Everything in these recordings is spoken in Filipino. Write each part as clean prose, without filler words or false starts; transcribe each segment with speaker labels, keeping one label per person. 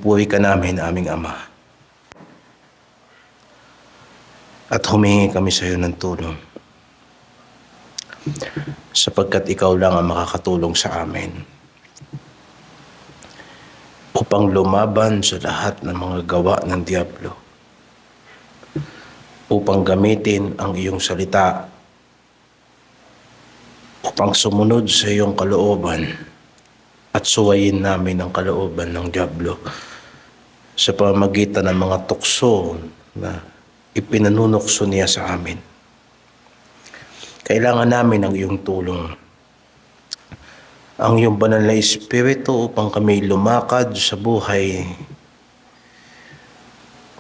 Speaker 1: Pinupuri ka namin, aming Ama. At humingi kami sa iyo ng tulong. Sapagkat ikaw lang ang makakatulong sa amin upang lumaban sa lahat ng mga gawa ng Diablo. Upang gamitin ang iyong salita upang sumunod sa iyong kalooban at suwayin namin ang kalooban ng Diablo sa pamamagitan ng mga tukso na ipinanunukso niya sa amin. Kailangan namin ang iyong tulong, ang iyong banal na Espiritu upang kami lumakad sa buhay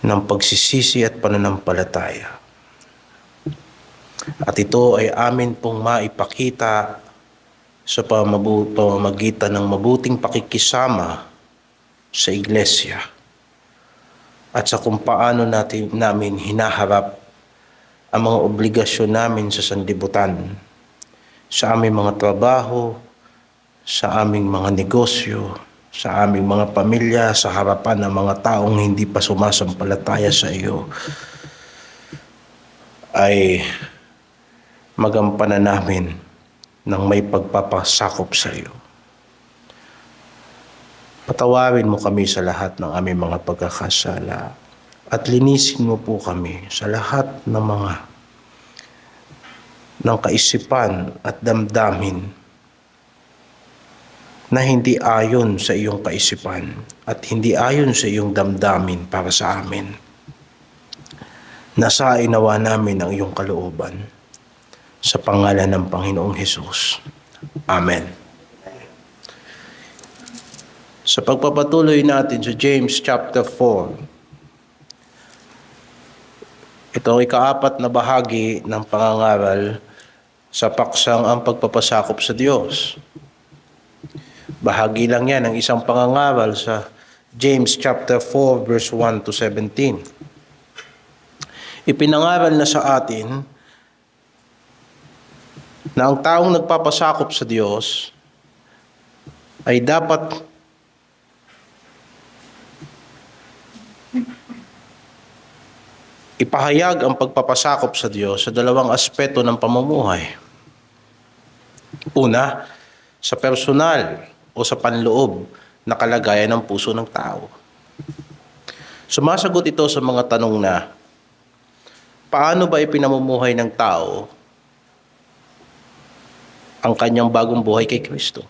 Speaker 1: ng pagsisisi at pananampalataya. At ito ay amin pong maipakita sa pamamagitan ng mabuting pakikisama sa iglesia at sa kung paano namin hinaharap ang mga obligasyon namin sa sanlibutan, sa aming mga trabaho, sa aming mga negosyo, sa aming mga pamilya, sa harapan ng mga taong hindi pa sumasampalataya sa iyo, ay magampanan namin ng may pagpapasakop sa iyo. Patawarin mo kami sa lahat ng aming mga pagkakasala at linisin mo po kami sa lahat ng kaisipan at damdamin na hindi ayon sa iyong kaisipan at hindi ayon sa iyong damdamin para sa amin. Nasainawa namin ang iyong kalooban sa pangalan ng Panginoong Hesus. Amen. Sa pagpapatuloy natin sa James chapter 4, ito ay ikaapat na bahagi ng pangangaral sa paksang ang pagpapasakop sa Diyos. Bahagi lang yan ng isang pangangaral sa James chapter 4 verse 1 to 17. Ipinangaral na sa atin na ang taong nagpapasakop sa Diyos ay dapat ipahayag ang pagpapasakop sa Diyos sa dalawang aspeto ng pamumuhay. Una, sa personal o sa panloob na kalagayan ng puso ng tao. Sumasagot ito sa mga tanong na, paano ba ipinamumuhay ng tao ang kanyang bagong buhay kay Kristo?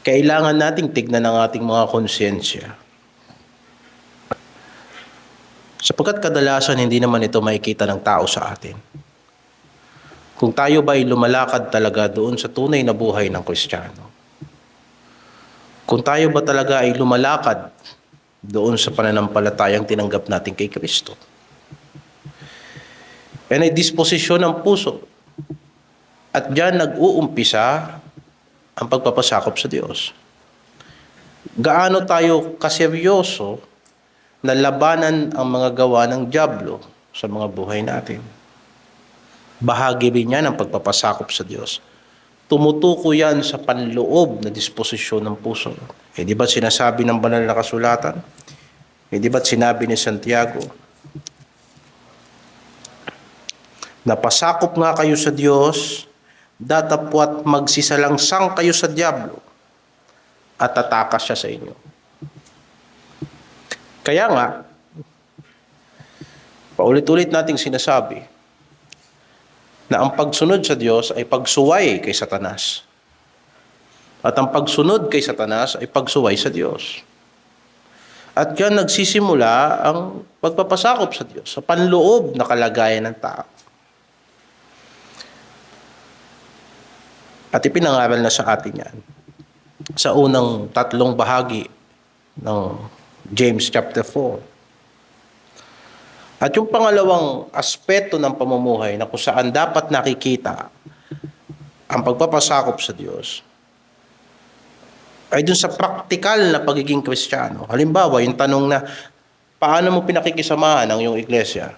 Speaker 1: Kailangan nating tignan ang ating mga konsyensya. Sapagkat kadalasan hindi naman ito makikita ng tao sa atin. Kung tayo ba ay lumalakad talaga doon sa tunay na buhay ng Kristiyano. Kung tayo ba talaga ay lumalakad doon sa pananampalatayang tinanggap natin kay Kristo. Yan ay disposisyon ng puso. At diyan nag-uumpisa ang pagpapasakop sa Diyos. Gaano tayo kaseryoso na labanan ang mga gawa ng Diablo sa mga buhay natin. Bahagi rin yan ng pagpapasakop sa Diyos. Tumutuko yan sa panloob na disposisyon ng puso. Di ba sinasabi ng banal na kasulatan? Di ba sinabi ni Santiago, napasakop nga kayo sa Diyos, datapwat magsisalangsang kayo sa Diablo at tatakas siya sa inyo. Kaya nga, paulit-ulit nating sinasabi na ang pagsunod sa Diyos ay pagsuway kay Satanas. At ang pagsunod kay Satanas ay pagsuway sa Diyos. At yan nagsisimula ang pagpapasakop sa Diyos, sa panloob na kalagayan ng tao. At ipinangaral na sa atin yan sa unang tatlong bahagi ng James chapter 4. At yung pangalawang aspeto ng pamumuhay na kung saan dapat nakikita ang pagpapasakop sa Diyos ay dun sa praktikal na pagiging Kristiyano. Halimbawa, yung tanong na, paano mo pinakikisamahan ang iyong iglesia?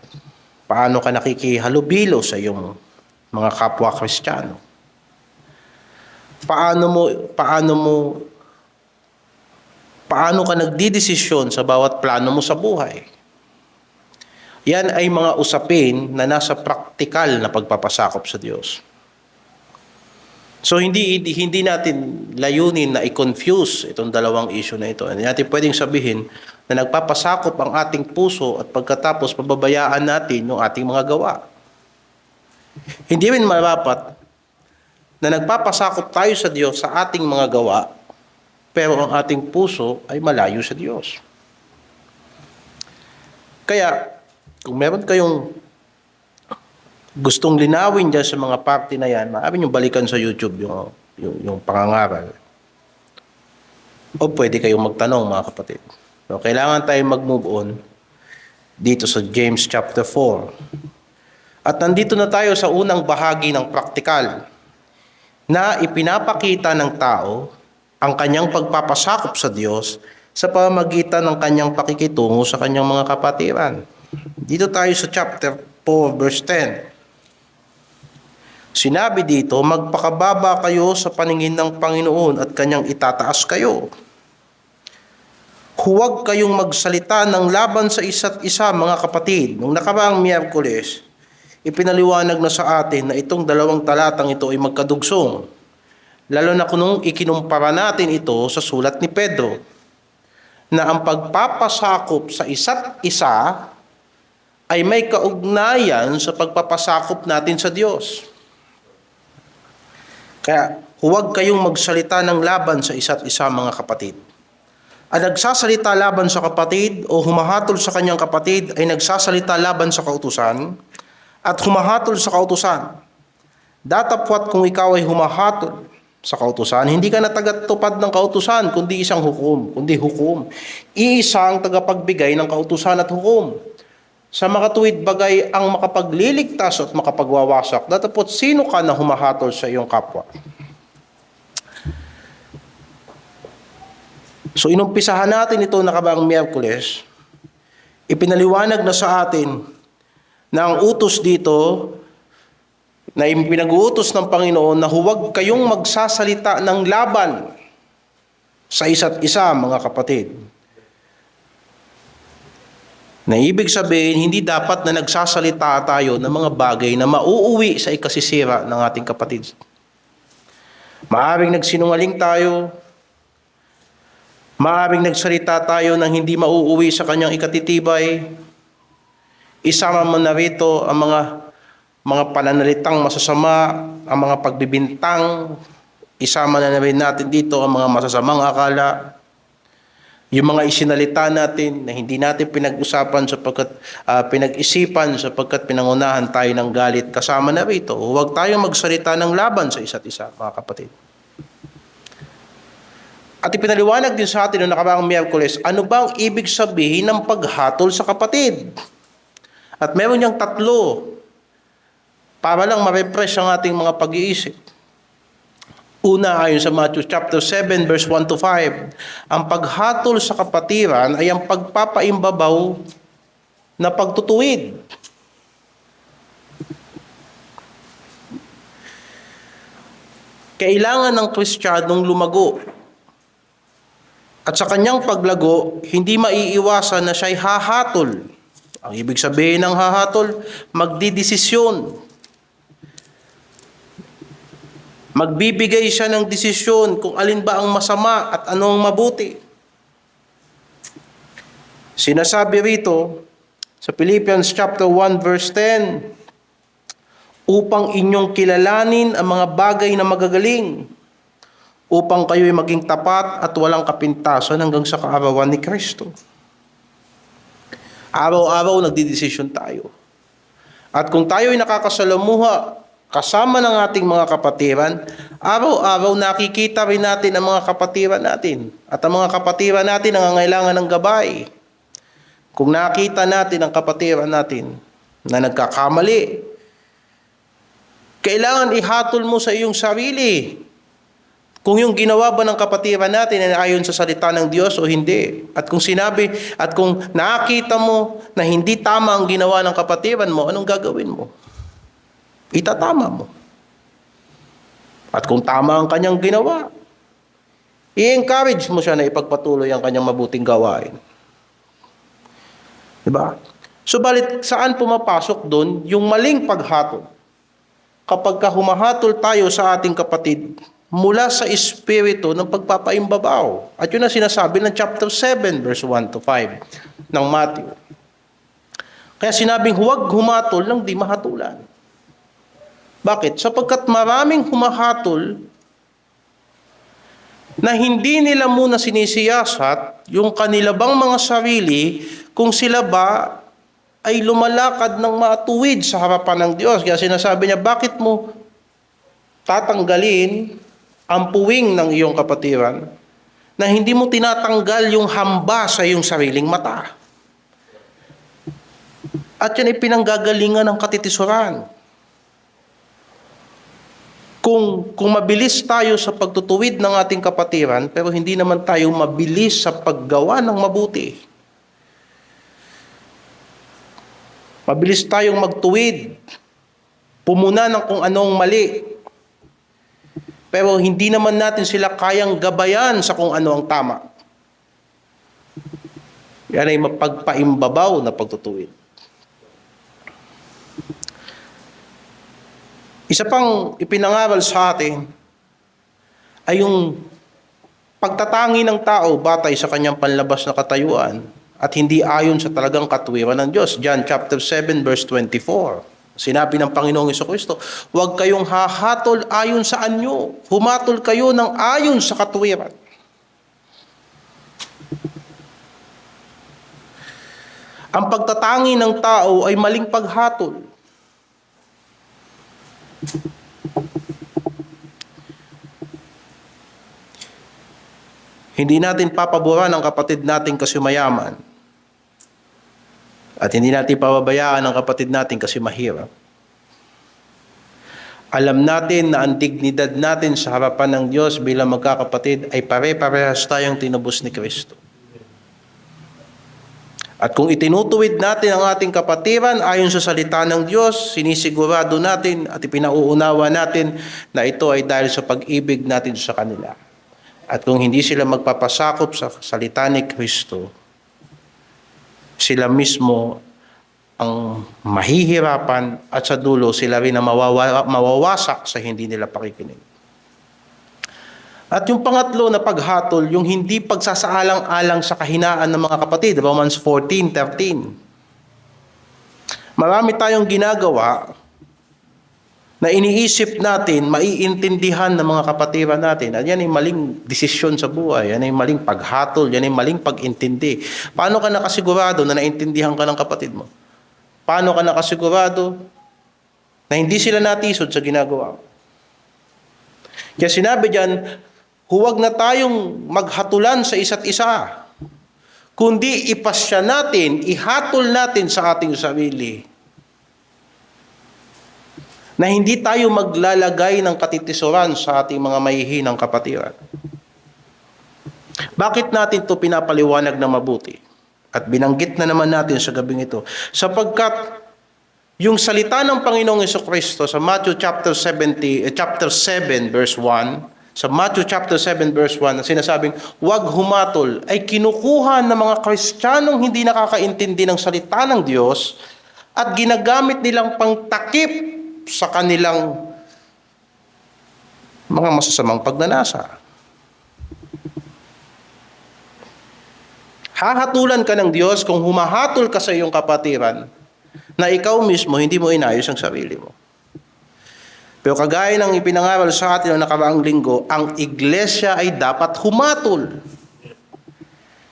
Speaker 1: Paano ka nakikihalubilo sa iyong mga kapwa Kristiyano? Paano mo Paano ka nagdidesisyon sa bawat plano mo sa buhay? Yan ay mga usapin na nasa praktikal na pagpapasakop sa Diyos. So hindi natin layunin na i-confuse itong dalawang issue na ito. Hindi natin pwedeng sabihin na nagpapasakop ang ating puso at pagkatapos pababayaan natin yung ating mga gawa. Hindi rin marapat na nagpapasakop tayo sa Diyos sa ating mga gawa, pero ang ating puso ay malayo sa Diyos. Kaya, kung meron kayong gustong linawin dyan sa mga parte na yan, maaari nyo balikan sa YouTube yung pangangaral. O pwede kayong magtanong, mga kapatid. So, kailangan tayong mag-move on dito sa James chapter 4. At nandito na tayo sa unang bahagi ng praktikal na ipinapakita ng tao ang kanyang pagpapasakop sa Diyos sa pamamagitan ng kanyang pakikitungo sa kanyang mga kapatiran. Dito tayo sa chapter 4 verse 10. Sinabi dito, magpakababa kayo sa paningin ng Panginoon at kanyang itataas kayo. Huwag kayong magsalita ng laban sa isa't isa, mga kapatid. Nung nakaraang Miyerkules, ipinaliwanag na sa atin na itong dalawang talatang ito ay magkadugsong. Lalo na kung ikinumpara natin ito sa sulat ni Pedro, na ang pagpapasakop sa isa't isa ay may kaugnayan sa pagpapasakop natin sa Diyos. Kaya huwag kayong magsalita ng laban sa isa't isa, mga kapatid. Ang nagsasalita laban sa kapatid o humahatol sa kanyang kapatid ay nagsasalita laban sa kautusan at humahatol sa kautusan. Datapwat kung ikaw ay humahatol sa kautusan, hindi ka na tagatupad ng kautusan, kundi isang hukom. Iisang tagapagbigay ng kautusan at hukom. Sa makatuwid bagay ang makapagliligtas at makapagwawasak. Datapwat sino ka na humahatol sa iyong kapwa? So inumpisahan natin ito nakaraang Miyerkules. Ipinaliwanag na sa atin na ang utos dito na pinag-uutos ng Panginoon na huwag kayong magsasalita ng laban sa isa't isa, mga kapatid. Na ibig sabihin, hindi dapat na nagsasalita tayo ng mga bagay na mauuwi sa ikasisira ng ating kapatid. Maaring nagsinungaling tayo, maaring nagsalita tayo ng hindi mauuwi sa kanyang ikatitibay. Isama mo na rito ang mga pananalitang masasama, ang mga pagbibintang, isama na rin natin dito ang mga masasamang akala, yung mga isinalita natin na hindi natin pinag-usapan pinag-isipan sapagkat pinangunahan tayo ng galit, kasama na rito. Huwag tayong magsalita ng laban sa isa't isa, mga kapatid. At ipinaliwanag din sa atin noong nakaraang Miyerkules, ano ba ang ibig sabihin ng paghatol sa kapatid? At meron niyang tatlo para lang ma-refresh ang ating mga pag-iisip. Una, ayon sa Matthew chapter 7 verse 1 to 5, ang paghatol sa kapatiran ay ang pagpapaimbabaw na pagtutuwid. Kailangan ng Kristiyanong lumago. At sa kanyang paglago, hindi maiiwasan na siya'y hahatol. Ang ibig sabihin ng hahatol, magdidesisyon. Magbibigay siya ng desisyon kung alin ba ang masama at anong mabuti. Sinasabi rito sa Philippians chapter 1 verse 10, upang inyong kilalanin ang mga bagay na magagaling, upang kayo'y maging tapat at walang kapintasan hanggang sa kaarawan ni Kristo. Araw-araw nagdidesisyon tayo. At kung tayo'y nakakasalamuha kasama ng ating mga kapatiran, araw-araw nakikita rin natin ang mga kapatiran natin. At ang mga kapatiran natin nangangailangan ng gabay. Kung nakita natin ang kapatiran natin na nagkakamali, kailangan ihatol mo sa iyong sarili kung yung ginawa ba ng kapatiran natin ay ayon sa salita ng Diyos o hindi. At kung nakita mo na hindi tama ang ginawa ng kapatiran mo, anong gagawin mo? Itatama mo. At kung tama ang kanyang ginawa, I-encourage mo siya na ipagpatuloy ang kanyang mabuting gawain. Diba? Subalit, saan pumapasok doon yung maling paghatol? Kapag humahatol tayo sa ating kapatid, mula sa espiritu ng pagpapaimbabaw. At yun ang sinasabi ng chapter 7, verse 1 to 5 ng Matthew. Kaya sinabing huwag humatol ng di mahatulan. Bakit? Sapagkat maraming humahatol na hindi nila muna sinisiyasat yung kanila bang mga sarili kung sila ba ay lumalakad ng matuwid sa harapan ng Diyos. Kaya sinasabi niya, bakit mo tatanggalin ang puwing ng iyong kapatiran na hindi mo tinatanggal yung hamba sa iyong sariling mata? At yan ay pinanggagalingan ng katitisuran. Kung mabilis tayo sa pagtutuwid ng ating kapatiran, pero hindi naman tayo mabilis sa paggawa ng mabuti. Mabilis tayong magtuwid, pumuna ng kung anong mali, pero hindi naman natin sila kayang gabayan sa kung ano ang tama. Yan ay mapagpaimbabaw na pagtutuwid. Isa pang ipinangaral sa atin ay yung pagtatangi ng tao batay sa kanyang panlabas na katayuan at hindi ayon sa talagang katuwiran ng Diyos. John chapter 7 verse 24. Sinabi ng Panginoong Jesucristo, huwag kayong hahatol ayon sa anyo. Humatol kayo ng ayon sa katuwiran. Ang pagtatangi ng tao ay maling paghatol. Hindi natin papaboran ang kapatid natin kasi mayaman. At hindi natin pababayaan ang kapatid natin kasi mahirap. Alam natin na ang dignidad natin sa harapan ng Diyos bilang magkakapatid ay pare-parehas tayong tinubos ni Kristo. At kung itinutuwid natin ang ating kapatiran ayon sa salita ng Diyos, sinisigurado natin at ipinauunawa natin na ito ay dahil sa pag-ibig natin sa kanila. At kung hindi sila magpapasakop sa salita ni Kristo, sila mismo ang mahihirapan at sa dulo sila rin ang mawawasak sa hindi nila pakikinig. At yung pangatlo na paghatol, yung hindi pagsasaalang-alang sa kahinaan ng mga kapatid, Romans 14:13. Marami tayong ginagawa na iniisip natin, maiintindihan ng mga kapatiran natin. At yan ay maling desisyon sa buhay, yan ay maling paghatol, yan ay maling pag-intindi. Paano ka nakasigurado na naintindihan ka ng kapatid mo? Paano ka nakasigurado na hindi sila natisod sa ginagawa mo? Kaya sinabi diyan, huwag na tayong maghatulan sa isa't isa, kundi ipasya natin, ihatol natin sa ating sarili na hindi tayo maglalagay ng katitisuran sa ating mga mahihinang kapatiran. Bakit natin ito pinapaliwanag na mabuti? At binanggit na naman natin sa gabing ito. Sapagkat yung salita ng Panginoong Jesucristo sa Matthew chapter 7 verse 1, sa Matthew chapter 7 verse 1, sinasabing, huwag humatol, ay kinukuha ng mga Kristiyanong hindi nakakaintindi ng salita ng Diyos at ginagamit nilang pangtakip sa kanilang mga masasamang pagnanasa. Hahatulan ka ng Diyos kung humahatol ka sa iyong kapatiran na ikaw mismo hindi mo inayos ang sarili mo. Pero kagaya ng ipinangaral sa atin noong nakaraang linggo, ang iglesia ay dapat humatol.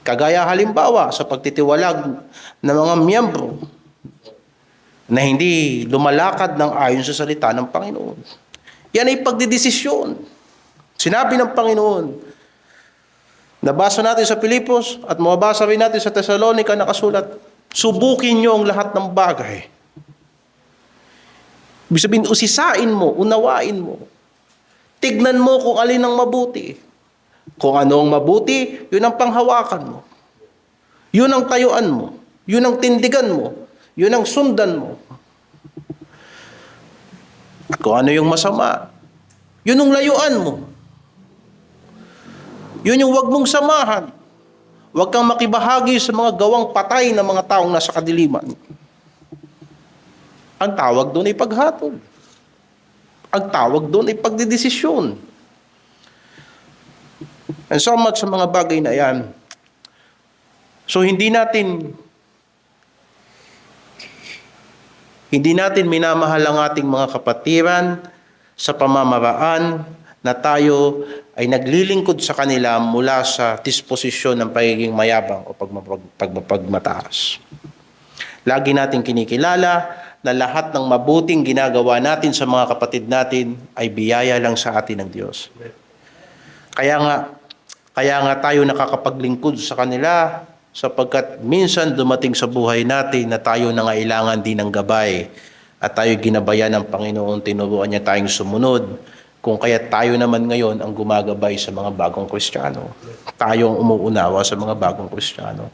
Speaker 1: Kagaya halimbawa sa pagtitiwalag ng mga miyembro na hindi lumalakad ng ayon sa salita ng Panginoon. Yan ay pagdidesisyon. Sinabi ng Panginoon, nabasa natin sa Pilipos at mababasa rin natin sa Tesalonica nakasulat, subukin niyo ang lahat ng bagay. Ibig sabihin, usisain mo, unawain mo. Tignan mo kung alin ang mabuti. Kung ano ang mabuti, yun ang panghawakan mo. Yun ang tayuan mo. Yun ang tindigan mo. Yun ang sundan mo. At kung ano yung masama, yun ang layuan mo. Yun yung huwag mong samahan. Huwag kang makibahagi sa mga gawang patay ng mga taong nasa kadiliman. Ang tawag doon ay paghatol. Ang tawag doon ay pagdedesisyon. And so much sa mga bagay na yan. So hindi natin minamahal ang ating mga kapatiran sa pamamaraan na tayo ay naglilingkod sa kanila mula sa disposisyon ng pagiging mayabang o pagmataas. Lagi natin kinikilala na lahat ng mabuting ginagawa natin sa mga kapatid natin ay biyaya lang sa atin ng Diyos. Kaya nga tayo nakakapaglingkod sa kanila sapagkat minsan dumating sa buhay natin na tayo nangailangan din ng gabay at tayo ginabayan ng Panginoon, tinuruan niya tayong sumunod. Kung kaya tayo naman ngayon ang gumagabay sa mga bagong Kristiyano. Tayo ang umuunawa sa mga bagong Kristiyano.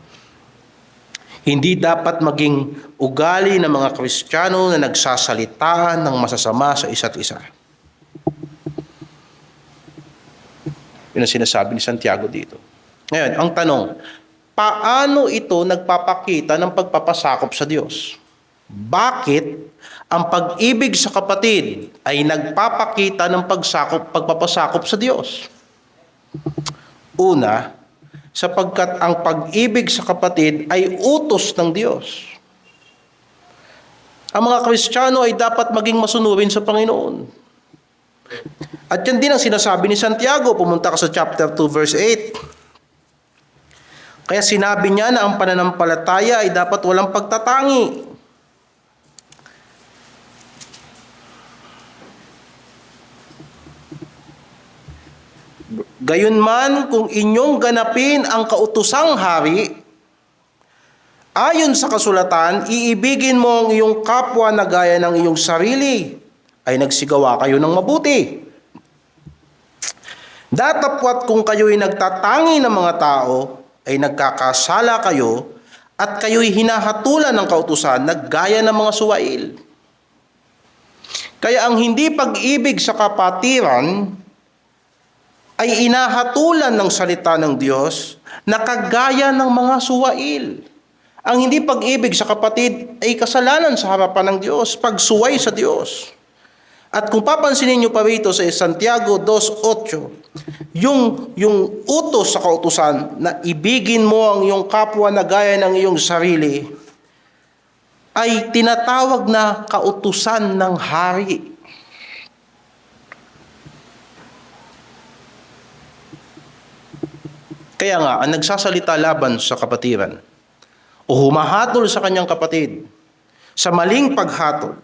Speaker 1: Hindi dapat maging ugali ng mga Kristiyano na nagsasalitaan ng masasama sa isa't isa. Yun ang sinasabi ni Santiago dito. Ngayon, ang tanong, paano ito nagpapakita ng pagpapasakop sa Diyos? Bakit ang pag-ibig sa kapatid ay nagpapakita ng pagpapasakop sa Diyos? Una, sapagkat ang pag-ibig sa kapatid ay utos ng Diyos. Ang mga Kristiyano ay dapat maging masunurin sa Panginoon. At yan din ang sinasabi ni Santiago. Pumunta ka sa chapter 2 verse 8. Kaya sinabi niya na ang pananampalataya ay dapat walang pagtatangi. Gayunman kung inyong ganapin ang kautosang hari, ayon sa kasulatan, iibigin mo ang iyong kapwa na gaya ng iyong sarili, ay nagsigawa kayo ng mabuti. Datapwat kung kayo'y nagtatangi ng mga tao, ay nagkakasala kayo, at kayo'y hinahatulan ng kautusan na gaya ng mga suwail. Kaya ang hindi pag-ibig sa kapatiran ay inahatulan ng salita ng Diyos na kagaya ng mga suwail. Ang hindi pag-ibig sa kapatid ay kasalanan sa harapan ng Diyos, pagsuway sa Diyos. At kung papansinin niyo pa rito sa Santiago 2:8, yung utos sa kautusan na ibigin mo ang iyong kapwa na gaya ng iyong sarili, ay tinatawag na kautusan ng hari. Kaya nga, ang nagsasalita laban sa kapatiran o humahatol sa kanyang kapatid sa maling paghatol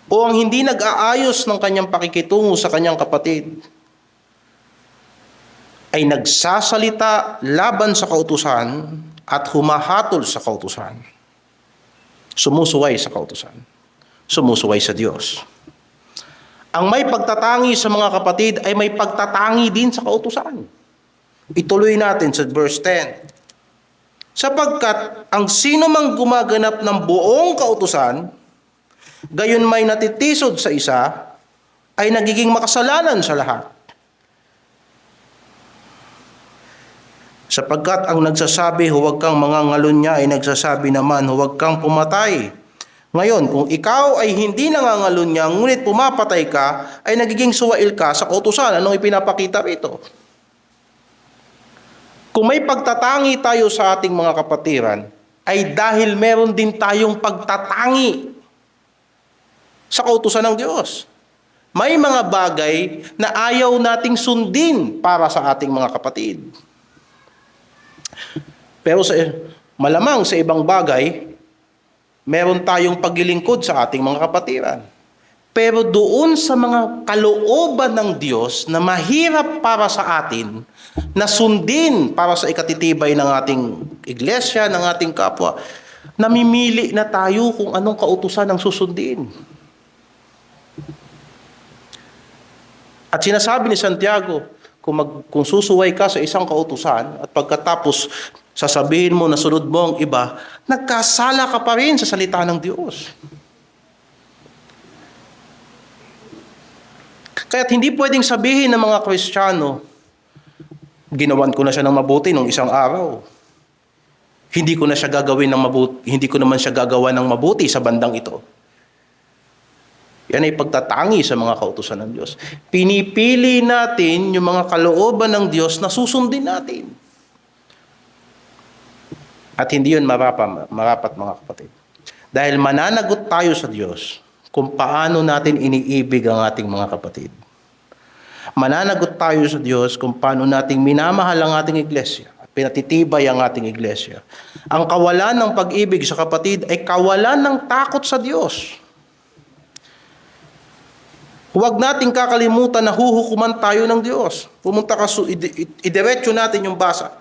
Speaker 1: o ang hindi nag-aayos ng kanyang pakikitungo sa kanyang kapatid ay nagsasalita laban sa kautusan at humahatol sa kautusan. Sumusuway sa kautusan. Sumusuway sa Diyos. Ang may pagtatangi sa mga kapatid ay may pagtatangi din sa kautusan. Ituloy natin sa verse 10. Sapagkat ang sino mang gumaganap ng buong kautusan, gayon may natitisod sa isa, ay nagiging makasalanan sa lahat. Sapagkat ang nagsasabi, huwag kang mangangalun niya, ay nagsasabi naman, huwag kang pumatay. Ngayon, kung ikaw ay hindi nangangalun niya, ngunit pumapatay ka, ay nagiging suwail ka sa kautusan. Anong ipinapakita rito? Kung may pagtatangi tayo sa ating mga kapatiran, ay dahil meron din tayong pagtatangi sa kautusan ng Diyos. May mga bagay na ayaw nating sundin para sa ating mga kapatid. Pero malamang sa ibang bagay, meron tayong paglilingkod sa ating mga kapatiran. Pero doon sa mga kalooban ng Diyos na mahirap para sa atin, na sundin para sa ikatitibay ng ating iglesia, ng ating kapwa, namimili na tayo kung anong kautusan ang susundin. At sinasabi ni Santiago, kung susuway ka sa isang kautusan at pagkatapos sasabihin mo na sunod mo ang iba, nagkasala ka pa rin sa salita ng Diyos. Kaya't hindi pwedeng sabihin ng mga Kristiyano Ginawan ko na siya ng mabuti nung isang araw. Hindi ko na siya gagawin ng mabuti, hindi ko naman siya gagawa ng mabuti sa bandang ito. Yan ay pagtatangi sa mga kautusan ng Diyos. Pinipili natin yung mga kalooban ng Diyos na susundin natin. At hindi yun marapat mga kapatid. Dahil mananagot tayo sa Diyos kung paano natin iniibig ang ating mga kapatid. Mananagot tayo sa Diyos kung paano nating minamahal ang ating iglesia at pinatitibay ang ating iglesia. Ang kawalan ng pag-ibig sa kapatid ay kawalan ng takot sa Diyos. Huwag nating kakalimutan na huhukuman tayo ng Diyos. Pumunta ka, idiretso natin yung basa.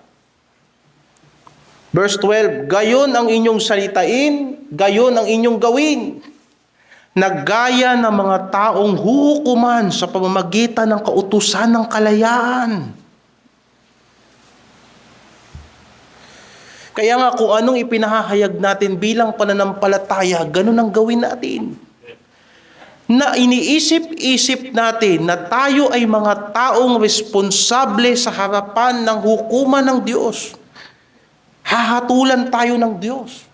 Speaker 1: Verse 12, gayon ang inyong salitain, gayon ang inyong gawin. Naggaya ng mga taong huhukuman sa pamamagitan ng kautusan ng kalayaan. Kaya nga kung anong ipinahahayag natin bilang pananampalataya, ganun ang gawin natin. Na iniisip-isip natin na tayo ay mga taong responsable sa harapan ng hukuman ng Diyos. Hahatulan tayo ng Diyos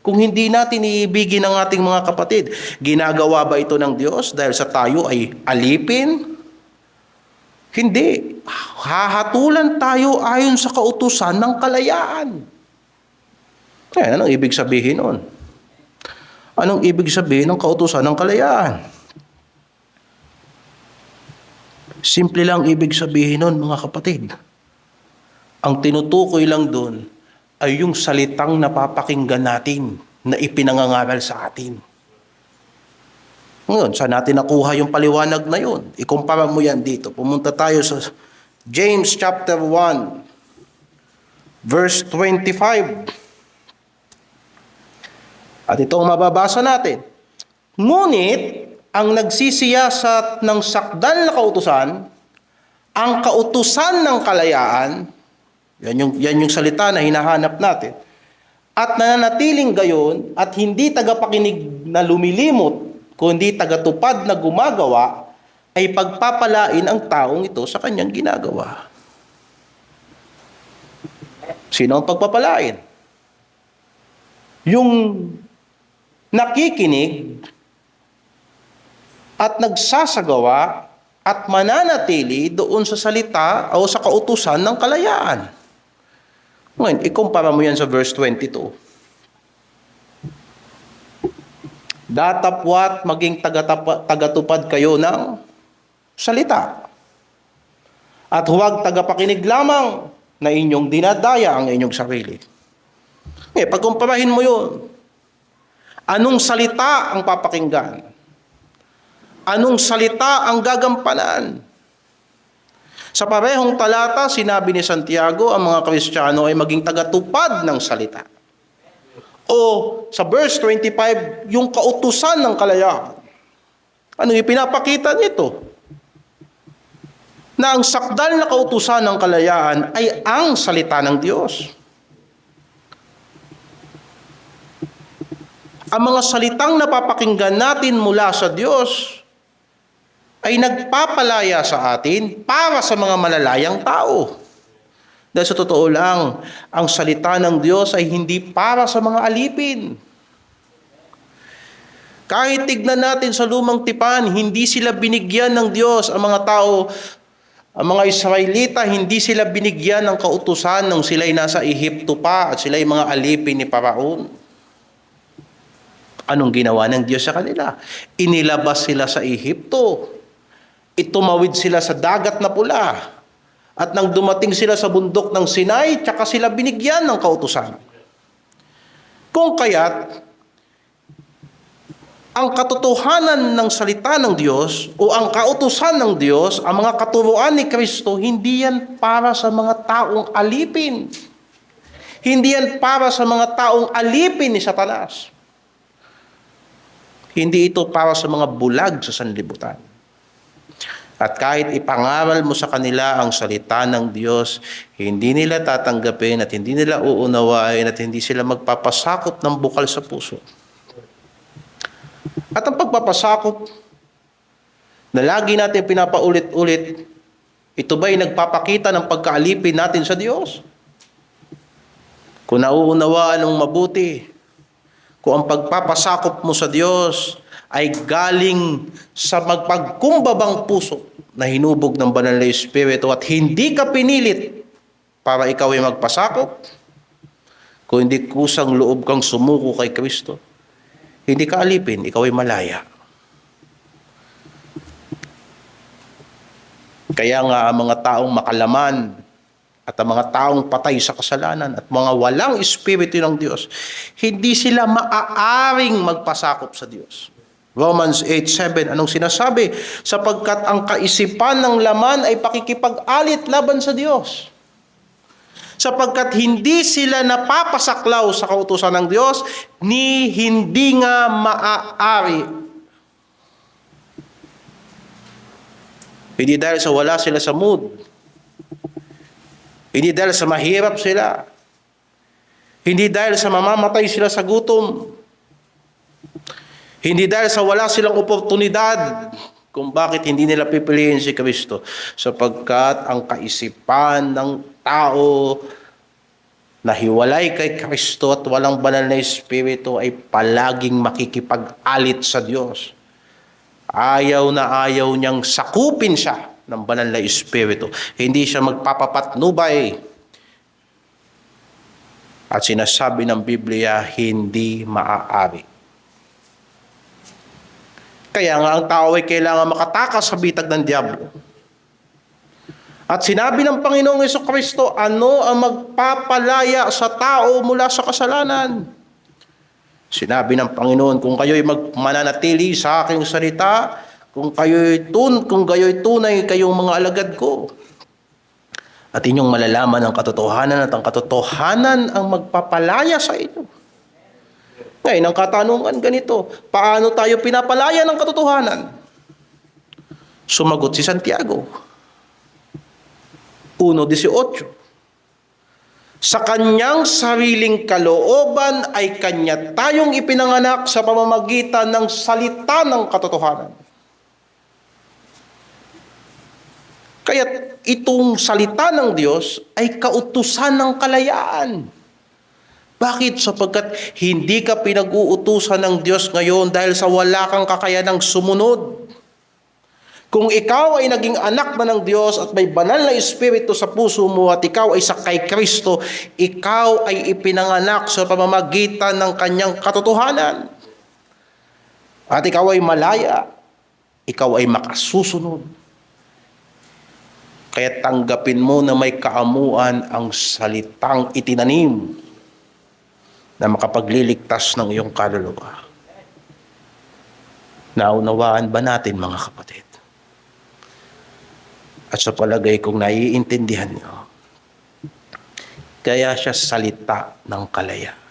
Speaker 1: kung hindi natin iibigin ang ating mga kapatid. Ginagawa ba ito ng Diyos dahil sa tayo ay alipin? Hindi. Hahatulan tayo ayon sa kautusan ng kalayaan. Anong ibig sabihin nun? Anong ibig sabihin ng kautusan ng kalayaan? Simple lang ibig sabihin nun, mga kapatid. Ang tinutukoy lang doon ay yung salitang napapakinggan natin na ipinangangaral sa atin. Ngayon, saan natin nakuha yung paliwanag na yun? Ikumpara mo yan dito. Pumunta tayo sa James chapter 1, verse 25. At itong mababasa natin. Ngunit, ang nagsisiyasat ng sakdal na kautusan, ang kautusan ng kalayaan, yan yung salita na hinahanap natin, at nananatiling gayon, at hindi tagapakinig na lumilimot, kundi tagatupad na gumagawa, ay pagpapalain ang taong ito sa kanyang ginagawa. Sino ang pagpapalain? Yung nakikinig at nagsasagawa at mananatili doon sa salita o sa kautusan ng kalayaan. Ngayon, ikumpara mo yan sa verse 22. Datapwat maging tagatupad kayo ng salita. At huwag tagapakinig lamang na inyong dinadaya ang inyong sarili. Pagkumparahin mo yun, anong salita ang papakinggan? Anong salita ang gagampanan? Sa parehong talata, sinabi ni Santiago, ang mga Kristiyano ay maging tagatupad ng salita. O sa verse 25, yung kautusan ng kalayaan. Anong ipinapakita nito? Na ang sakdal na kautusan ng kalayaan ay ang salita ng Diyos. Ang mga salitang napapakinggan natin mula sa Diyos ay nagpapalaya sa atin para sa mga malalayang tao. Dahil sa totoo lang, ang salita ng Diyos ay hindi para sa mga alipin. Kahit tignan natin sa lumang tipan, hindi sila binigyan ng Diyos. Ang mga tao, ang mga Israelita, hindi sila binigyan ng kautusan nung sila'y nasa Ehipto pa at sila'y mga alipin ni Paraon. Anong ginawa ng Diyos sa kanila? Inilabas sila sa Ehipto. Itumawid sila sa dagat na pula. At nang dumating sila sa bundok ng Sinai, tsaka sila binigyan ng kautusan. Kung kaya't, ang katotohanan ng salita ng Diyos o ang kautusan ng Diyos, ang mga katuruan ni Kristo, hindi yan para sa mga taong alipin. Hindi yan para sa mga taong alipin ni Satanas. Hindi ito para sa mga bulag sa sanlibutan. At kahit ipangaral mo sa kanila ang salita ng Diyos, hindi nila tatanggapin at hindi nila uunawain at hindi sila magpapasakop ng bukal sa puso. At ang pagpapasakop na lagi natin pinapaulit-ulit Ito ba'y nagpapakita ng pagkaalipin natin sa Diyos? Kung nauunawaan ng mabuti, kung ang pagpapasakop mo sa Diyos ay galing sa magpagkumbabang puso na hinubog ng banal na Espiritu at hindi ka pinilit para ikaw ay magpasakop, kung hindi kusang loob kang sumuko kay Kristo, hindi ka alipin, ikaw ay malaya. Kaya nga ang mga taong makalaman at ang mga taong patay sa kasalanan at mga walang Espiritu ng Diyos, hindi sila maaaring magpasakop sa Diyos. Romans 8:7, anong sinasabi? Sapagkat ang kaisipan ng laman ay pakikipag-alit laban sa Diyos. Sapagkat hindi sila napapasaklaw sa kautusan ng Diyos, ni hindi nga maaari. Hindi dahil sa wala sila sa mood. Hindi dahil sa mahirap sila. Hindi dahil sa mamamatay sila sa gutom. Hindi dahil sa wala silang oportunidad kung bakit hindi nila pipiliin si Kristo. Sapagkat ang kaisipan ng tao na hiwalay kay Kristo at walang banal na Espiritu ay palaging makikipag-alit sa Diyos. Ayaw na ayaw niyang sakupin siya ng banal na Espiritu. Hindi siya magpapapatnubay. At sinasabi ng Biblia, hindi maaari. Kaya nga ang tao ay kailangan makatakas sa bitag ng diablo. At sinabi ng Panginoong Jesucristo, ano ang magpapalaya sa tao mula sa kasalanan? Sinabi ng Panginoon, kung kayo'y mananatili sa aking salita, kung kayo'y tunay kayong mga alagad ko, at inyong malalaman ang katotohanan at ang katotohanan ang magpapalaya sa inyo. Ngayon, ang katanungan ganito, paano tayo pinapalaya ng katotohanan? Sumagot si Santiago 1:18. Sa kanyang sariling kalooban ay kanya tayong ipinanganak sa pamamagitan ng salita ng katotohanan. Kaya itong salita ng Diyos ay kautusan ng kalayaan. Bakit? Sapagkat hindi ka pinag-uutusan ng Diyos ngayon dahil sa wala kang kakayanang sumunod. Kung ikaw ay naging anak na ng Diyos at may banal na Espiritu sa puso mo at ikaw ay sakay Kristo, ikaw ay ipinanganak sa pamamagitan ng kanyang katotohanan. At ikaw ay malaya, ikaw ay makasusunod. Kaya tanggapin mo na may kaamuan ang salitang itinanim na makapagliligtas ng iyong kaluluwa. Naunawaan ba natin, mga kapatid? At sa palagay kong naiintindihan niyo, kaya siya salita ng kalayaan.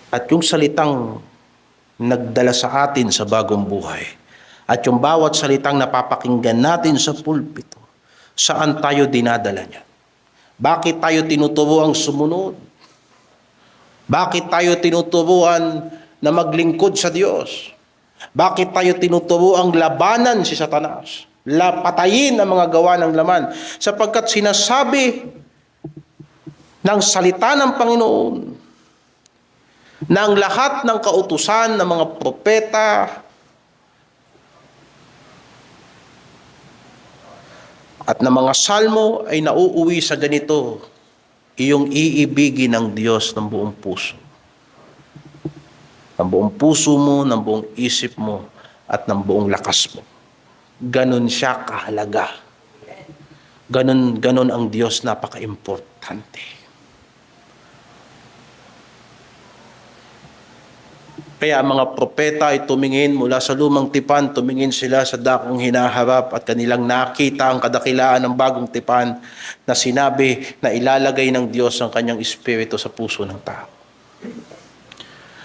Speaker 1: At yung salitang nagdala sa atin sa bagong buhay, at yung bawat salitang napapakinggan natin sa pulpito, saan tayo dinadala niya? Bakit tayo tinuturuang sumunod? Bakit tayo tinuturuan na maglingkod sa Diyos? Bakit tayo tinuturuang labanan si Satanas? Patayin ang mga gawa ng laman? Sapagkat sinasabi ng salita ng Panginoon na ang lahat ng kautusan ng mga propeta at ng mga salmo ay nauuwi sa ganito, iyong iibigin ng Diyos ng buong puso. Ng buong puso mo, ng buong isip mo, at ng buong lakas mo. Ganon siya kahalaga. Ganon ang Diyos, napaka-importante. Kaya ang mga propeta ay tumingin mula sa lumang tipan, tumingin sila sa dakong hinaharap at kanilang nakita ang kadakilaan ng bagong tipan na sinabi na ilalagay ng Diyos ang kanyang espiritu sa puso ng tao.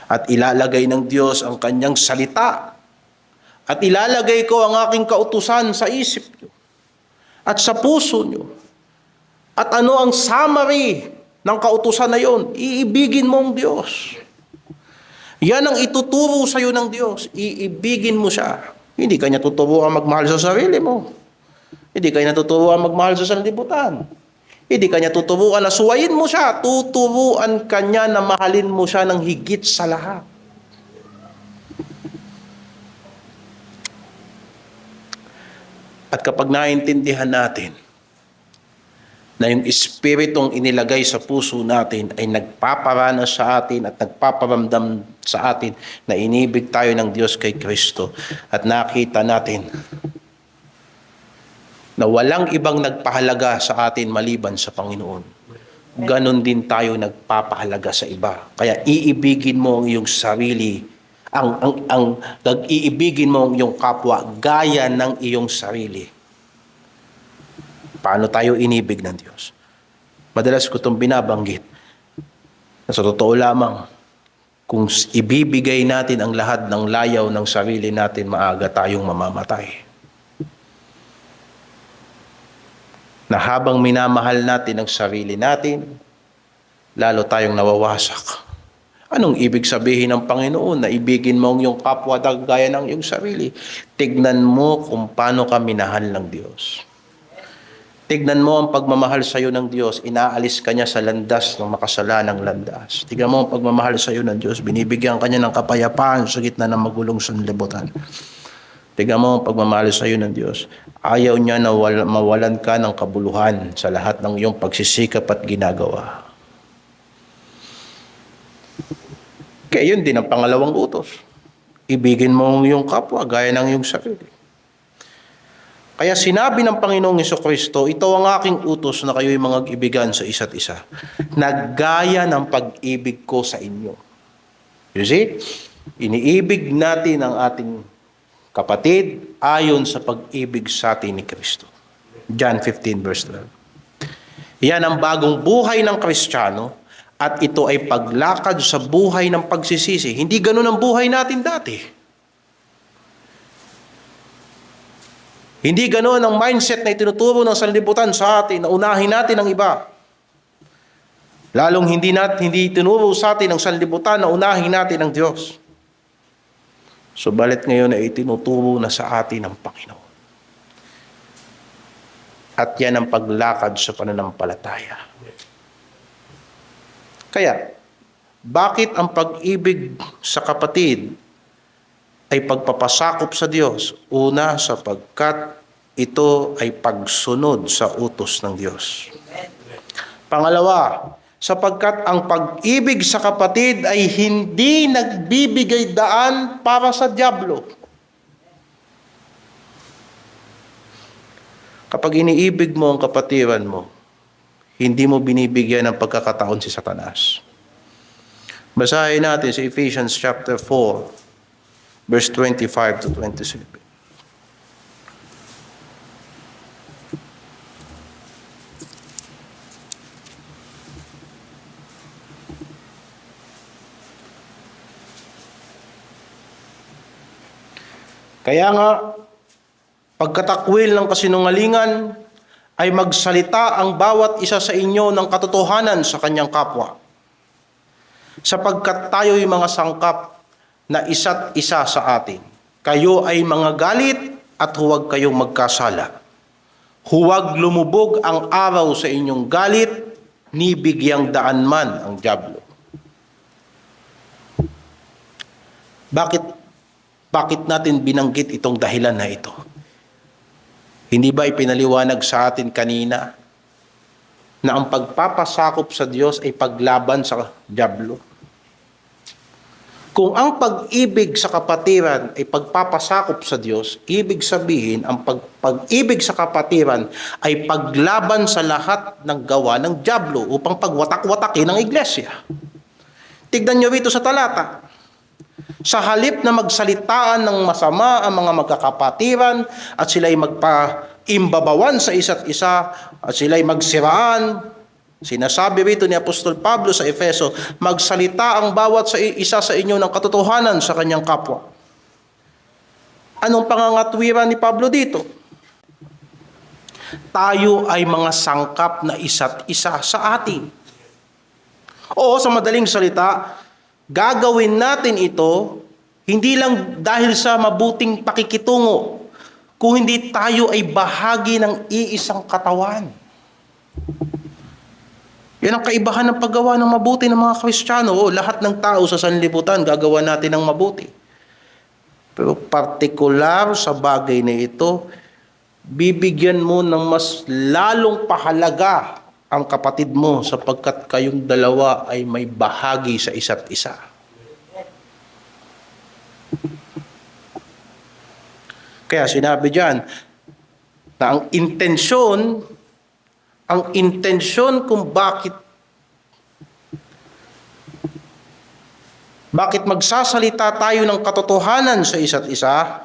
Speaker 1: At ilalagay ng Diyos ang kanyang salita. At ilalagay ko ang aking kautusan sa isip nyo at sa puso nyo. At ano ang summary ng kautusan na yon? Iibigin mo ang Diyos. Yan ang ituturo sa iyo ng Diyos. Iibigin mo siya. Hindi ka niya tuturuan magmahal sa sarili mo. Hindi ka niya tuturuan magmahal sa sanlibutan. Hindi ka niya tuturuan na suwayin mo siya. Tuturuan ka niya na mahalin mo siya ng higit sa lahat. At kapag naintindihan natin na yung Espiritong inilagay sa puso natin ay nagpaparanas sa atin at nagpaparamdam sa atin na inibig tayo ng Diyos kay Kristo, at nakita natin na walang ibang nagpahalaga sa atin maliban sa Panginoon, ganon din tayo nagpapahalaga sa iba. Kaya iibigin mo ang iyong sarili, iibigin mo ang iyong kapwa gaya ng iyong sarili. Paano tayo inibig ng Diyos? Madalas ko itong binabanggit na sa totoo lamang, kung ibibigay natin ang lahat ng layaw ng sarili natin, maaga tayong mamamatay. Na habang minamahal natin ang sarili natin, lalo tayong nawawasak. Anong ibig sabihin ng Panginoon na ibigin mo ang iyong kapwa gaya ng iyong sarili? Tignan mo kung paano ka minahal ng Diyos. Tignan mo ang pagmamahal sa iyo ng Diyos, inaalis ka niya sa landas ng makasalanang landas. Tignan mo ang pagmamahal sa iyo ng Diyos, binibigyan ka niya ng kapayapaan sa gitna ng magulong sanlibutan. Tignan mo ang pagmamahal sa iyo ng Diyos. Ayaw niya na mawalan ka ng kabuluhan sa lahat ng iyong pagsisikap at ginagawa. Kaya yun din ang pangalawang utos. Ibigin mo ang iyong kapwa gaya ng iyong sarili. Kaya sinabi ng Panginoong Jesucristo, ito ang aking utos na kayo'y mga ibigan sa isa't isa, na gaya ng pag-ibig ko sa inyo. You see? Iniibig natin ang ating kapatid ayon sa pag-ibig sa atin ni Kristo. John 15 verse 12. Yan ang bagong buhay ng Kristiyano, at ito ay paglakad sa buhay ng pagsisisi. Hindi ganun ang buhay natin dati. Hindi ganoon ang mindset na itinuturo ng sanlibutan sa atin na unahin natin ang iba. Lalong hindi tinuro sa atin ng sanlibutan na unahin natin ang Diyos. Subalit ngayon ay itinuturo na sa atin ng Panginoon. At yan ang paglakad sa pananampalataya. Kaya, bakit ang pag-ibig sa kapatid ay pagpapasakop sa Diyos? Una, sapagkat ito ay pagsunod sa utos ng Diyos. Pangalawa, sapagkat ang pag-ibig sa kapatid ay hindi nagbibigay daan para sa dyablo. Kapag iniibig mo ang kapatiran mo, hindi mo binibigyan ng pagkakataon si Satanas. Basahin natin sa Ephesians chapter 4, verse 25 to 27. Kaya nga, pagkatakwil ng kasinungalingan, ay magsalita ang bawat isa sa inyo ng katotohanan sa kanyang kapwa. Sapagkat tayo'y mga sangkap na isa't isa sa atin. Kayo ay mga galit at huwag kayong magkasala. Huwag lumubog ang araw sa inyong galit, ni bigyang daan man ang dyablo. Bakit natin binanggit itong dahilan na ito? Hindi ba ipinaliwanag sa atin kanina na ang pagpapasakop sa Diyos ay paglaban sa dyablo? Kung ang pag-ibig sa kapatiran ay pagpapasakop sa Diyos, ibig sabihin, ang pag-ibig sa kapatiran ay paglaban sa lahat ng gawa ng dyablo upang pagwatak-watakin ang iglesia. Tignan niyo rito sa talata. Sa halip na magsalitaan ng masama ang mga magkakapatiran at sila'y magpaimbabawan sa isa't isa at sila'y magsiraan, sinasabi rito ni Apostol Pablo sa Efeso, magsalita ang bawat isa sa inyo ng katotohanan sa kanyang kapwa. Anong pangangatwiran ni Pablo dito? Tayo ay mga sangkap na isa't isa sa atin. O sa madaling salita, gagawin natin ito Hindi lang dahil sa mabuting pakikitungo, kung hindi tayo ay bahagi ng iisang katawan. Yan ang kaibahan ng paggawa ng mabuti ng mga Kristiyano. Lahat ng tao sa sanlibutan gagawa natin ng mabuti. Pero partikular sa bagay na ito, bibigyan mo ng mas lalong pahalaga ang kapatid mo sapagkat kayong dalawa ay may bahagi sa isa't isa. Kaya sinabi diyan na ang intensyon kung bakit magsasalita tayo ng katotohanan sa isa't isa,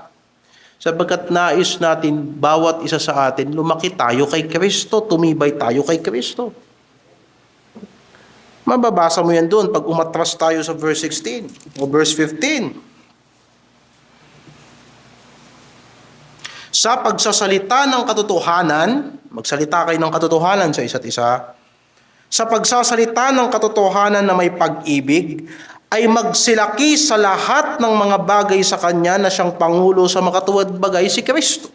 Speaker 1: sapagkat nais natin bawat isa sa atin lumaki tayo kay Kristo, tumibay tayo kay Kristo. Mababasa mo yan doon pag umatras tayo sa verse 16 o verse 15. Sa pagsasalita ng katotohanan, magsalita kayo ng katotohanan sa isa't isa. Sa pagsasalita ng katotohanan na may pag-ibig, ay magsilaki sa lahat ng mga bagay sa Kanya na siyang Pangulo sa makatuwid bagay si Kristo.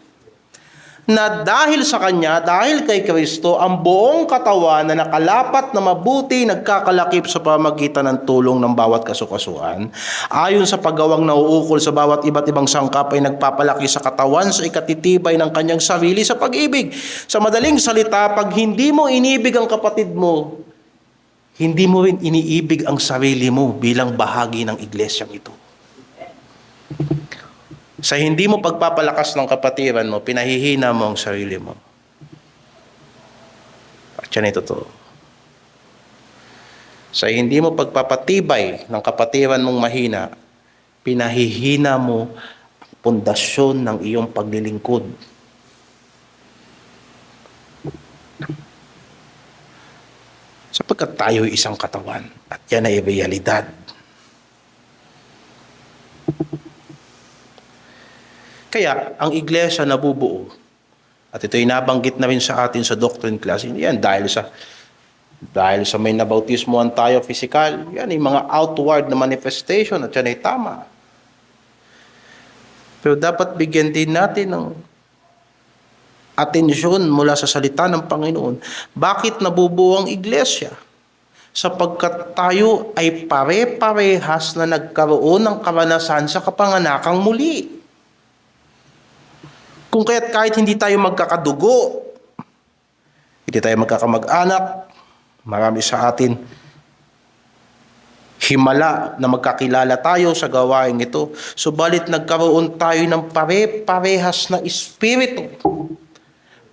Speaker 1: Na dahil sa Kanya, dahil kay Kristo, ang buong katawan na nakalapat na mabuti nagkakalakip sa pamagitan ng tulong ng bawat kasukasuan. Ayon sa paggawang nauukol sa bawat iba't ibang sangkap ay nagpapalaki sa katawan sa ikatitibay ng kanyang sarili sa pag-ibig. Sa madaling salita, pag hindi mo inibig ang kapatid mo, hindi mo rin iniibig ang sarili mo bilang bahagi ng iglesyang ito. Sa hindi mo pagpapalakas ng kapatiran mo, pinahihina mo ang sarili mo. At yan ay totoo. Sa hindi mo pagpapatibay ng kapatiran mong mahina, pinahihina mo ang pundasyon ng iyong paglilingkod. Sapagkat tayo ay isang katawan at yan ay realidad. Kaya ang iglesia nabubuo, at ito'y nabanggit na rin sa atin sa doctrine class, yan dahil sa may nabautismuhan tayo physical, yan ay mga outward na manifestation at yan ay tama. Pero dapat bigyan din natin ng atensyon mula sa salita ng Panginoon. Bakit nabubuo ang iglesia? Sapagkat tayo ay pare-parehas na nagkaroon ng karanasan sa kapanganakang muli. Kung kaya't kahit hindi tayo magkakadugo, hindi tayo magkakamag-anak, marami sa atin himala na magkakilala tayo sa gawain ito, subalit nagkaroon tayo ng pare-parehas na espiritu,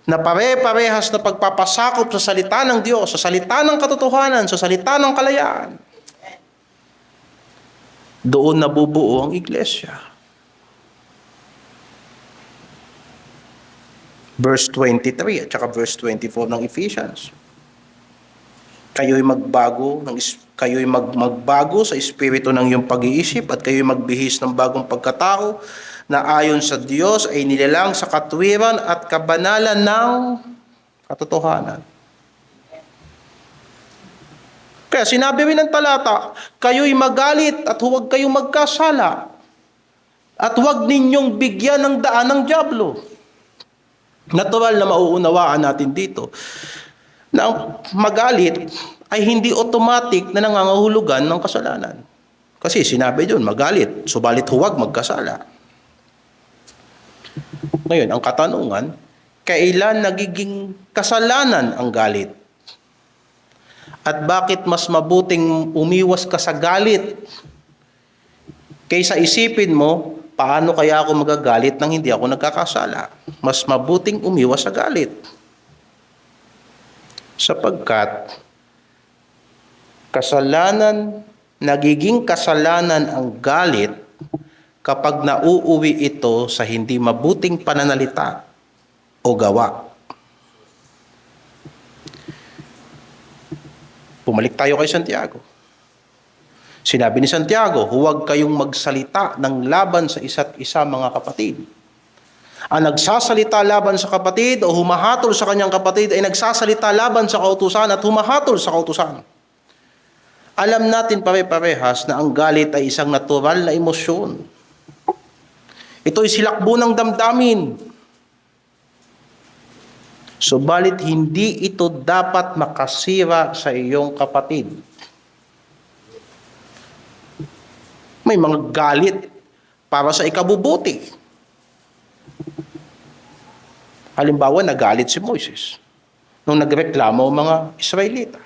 Speaker 1: na pare-parehas na pagpapasakop sa salita ng Diyos, sa salita ng katotohanan, sa salita ng kalayaan. Doon nabubuo ang iglesia. Verse 23 at saka verse 24 ng Ephesians. Kayo'y magbago sa espiritu ng iyong pag-iisip at kayo'y magbihis ng bagong pagkatao na ayon sa Diyos ay nilalang sa katwiran at kabanalan ng katotohanan. Kaya sinabi rin ng talata, kayo'y magalit at huwag kayong magkasala at huwag ninyong bigyan ng daan ng dyablo. Natural na mauunawaan natin dito na ang magalit ay hindi automatic na nangangahulugan ng kasalanan. Kasi sinabi doon, magalit, subalit huwag magkasala. Ngayon, ang katanungan, kailan nagiging kasalanan ang galit? At bakit mas mabuting umiwas ka sa galit kaysa isipin mo, paano kaya ako magagalit nang hindi ako nagkakasala? Mas mabuting umiwas sa galit. Sapagkat nagiging kasalanan ang galit kapag nauuwi ito sa hindi mabuting pananalita o gawa. Pumalik tayo kay Santiago. Sinabi ni Santiago, huwag kayong magsalita ng laban sa isa't isa, mga kapatid. Ang nagsasalita laban sa kapatid o humahatol sa kanyang kapatid ay nagsasalita laban sa kautusan at humahatol sa kautusan. Alam natin pare-parehas na ang galit ay isang natural na emosyon. Ito'y silakbo ng damdamin. Subalit hindi ito dapat makasira sa iyong kapatid. May mga galit para sa ikabubuti. Halimbawa, nagalit si Moises nung nagreklamo ang mga Israelita.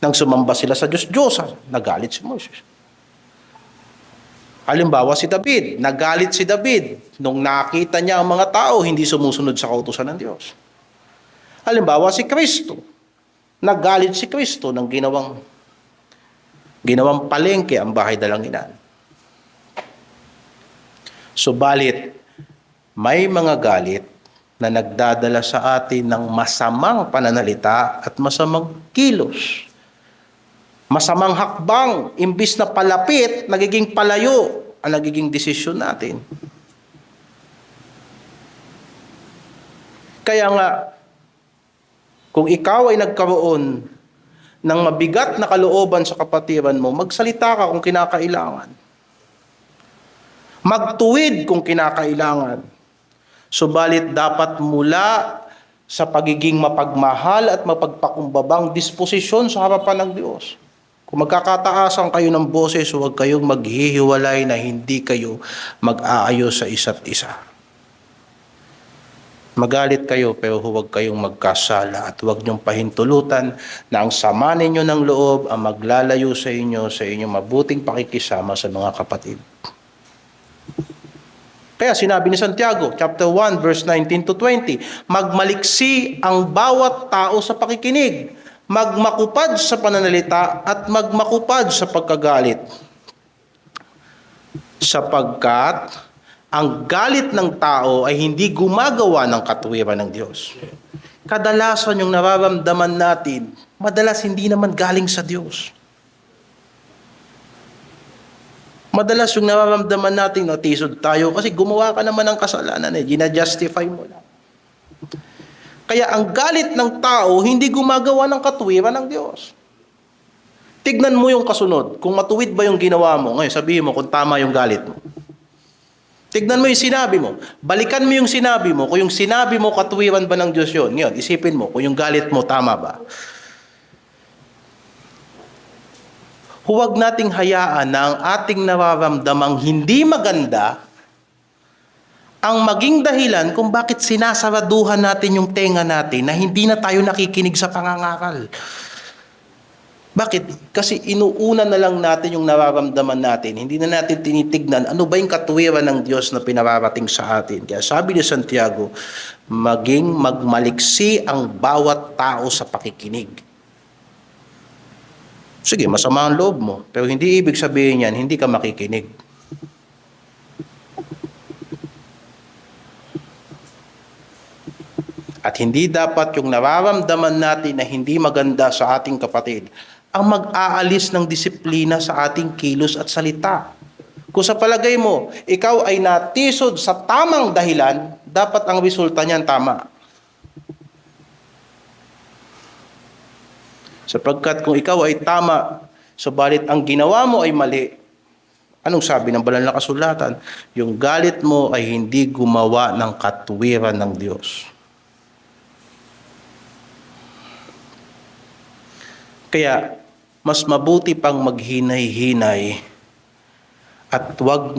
Speaker 1: Nang sumamba sila sa Diyos-Diyosan, nagalit si Moises. Halimbawa si David, nagalit si David nung nakita niya ang mga tao hindi sumusunod sa kautusan ng Diyos. Halimbawa si Kristo, nagalit si Kristo nang ginawang palengke ang bahay dalanginan. Subalit, may mga galit na nagdadala sa atin ng masamang pananalita at masamang kilos. Masamang hakbang, imbis na palapit, nagiging palayo ang nagiging desisyon natin. Kaya nga, kung ikaw ay nagkaroon ng mabigat na kalooban sa kapatiran mo, magsalita ka kung kinakailangan. Magtuwid kung kinakailangan. Subalit dapat mula sa pagiging mapagmahal at mapagpakumbabang disposisyon sa harapan ng Diyos. Kung magkakataasan kayo ng boses, huwag kayong maghihiwalay na hindi kayo mag-aayos sa isa't isa. Magalit kayo pero huwag kayong magkasala at huwag niyong pahintulutan na ang sama ninyo ng loob ang maglalayo sa inyong mabuting pakikisama sa mga kapatid. Kaya sinabi ni Santiago, chapter 1, verse 19 to 20, magmaliksi ang bawat tao sa pakikinig, magmakupad sa pananalita at magmakupad sa pagkagalit. Sapagkat ang galit ng tao ay hindi gumagawa ng katuwiran ng Diyos. Kadalasan yung nararamdaman natin, madalas hindi naman galing sa Diyos. Madalas yung nararamdaman natin, natisod tayo kasi gumawa ka naman ng kasalanan, gina-justify mo lang. Kaya ang galit ng tao, hindi gumagawa ng katuwiran ng Diyos. Tignan mo yung kasunod, kung matuwid ba yung ginawa mo, ngayon sabihin mo kung tama yung galit mo. Tignan mo yung sinabi mo, balikan mo yung sinabi mo, kung yung sinabi mo katuwiran ba ng Diyos yun, ngayon isipin mo kung yung galit mo tama ba. Huwag nating hayaan na ang ating nararamdamang hindi maganda ang maging dahilan kung bakit sinasaraduhan natin yung tenga natin na hindi na tayo nakikinig sa pangangaral. Bakit? Kasi inuuna na lang natin yung nararamdaman natin. Hindi na natin tinitignan ano ba yung katuwiran ng Diyos na pinararating sa atin. Kaya sabi ni Santiago, magmaliksi ang bawat tao sa pakikinig. Sige, masama ang loob mo. Pero hindi ibig sabihin yan, hindi ka makikinig. At hindi dapat yung nararamdaman natin na hindi maganda sa ating kapatid ang mag-aalis ng disiplina sa ating kilos at salita. Kung sa palagay mo, ikaw ay natisod sa tamang dahilan, dapat ang resulta niyan tama. Sapagkat kung ikaw ay tama, subalit ang ginawa mo ay mali, anong sabi ng banal na kasulatan? Yung galit mo ay hindi gumawa ng katuwiran ng Diyos. Kaya, mas mabuti pang maghinay-hinay at wag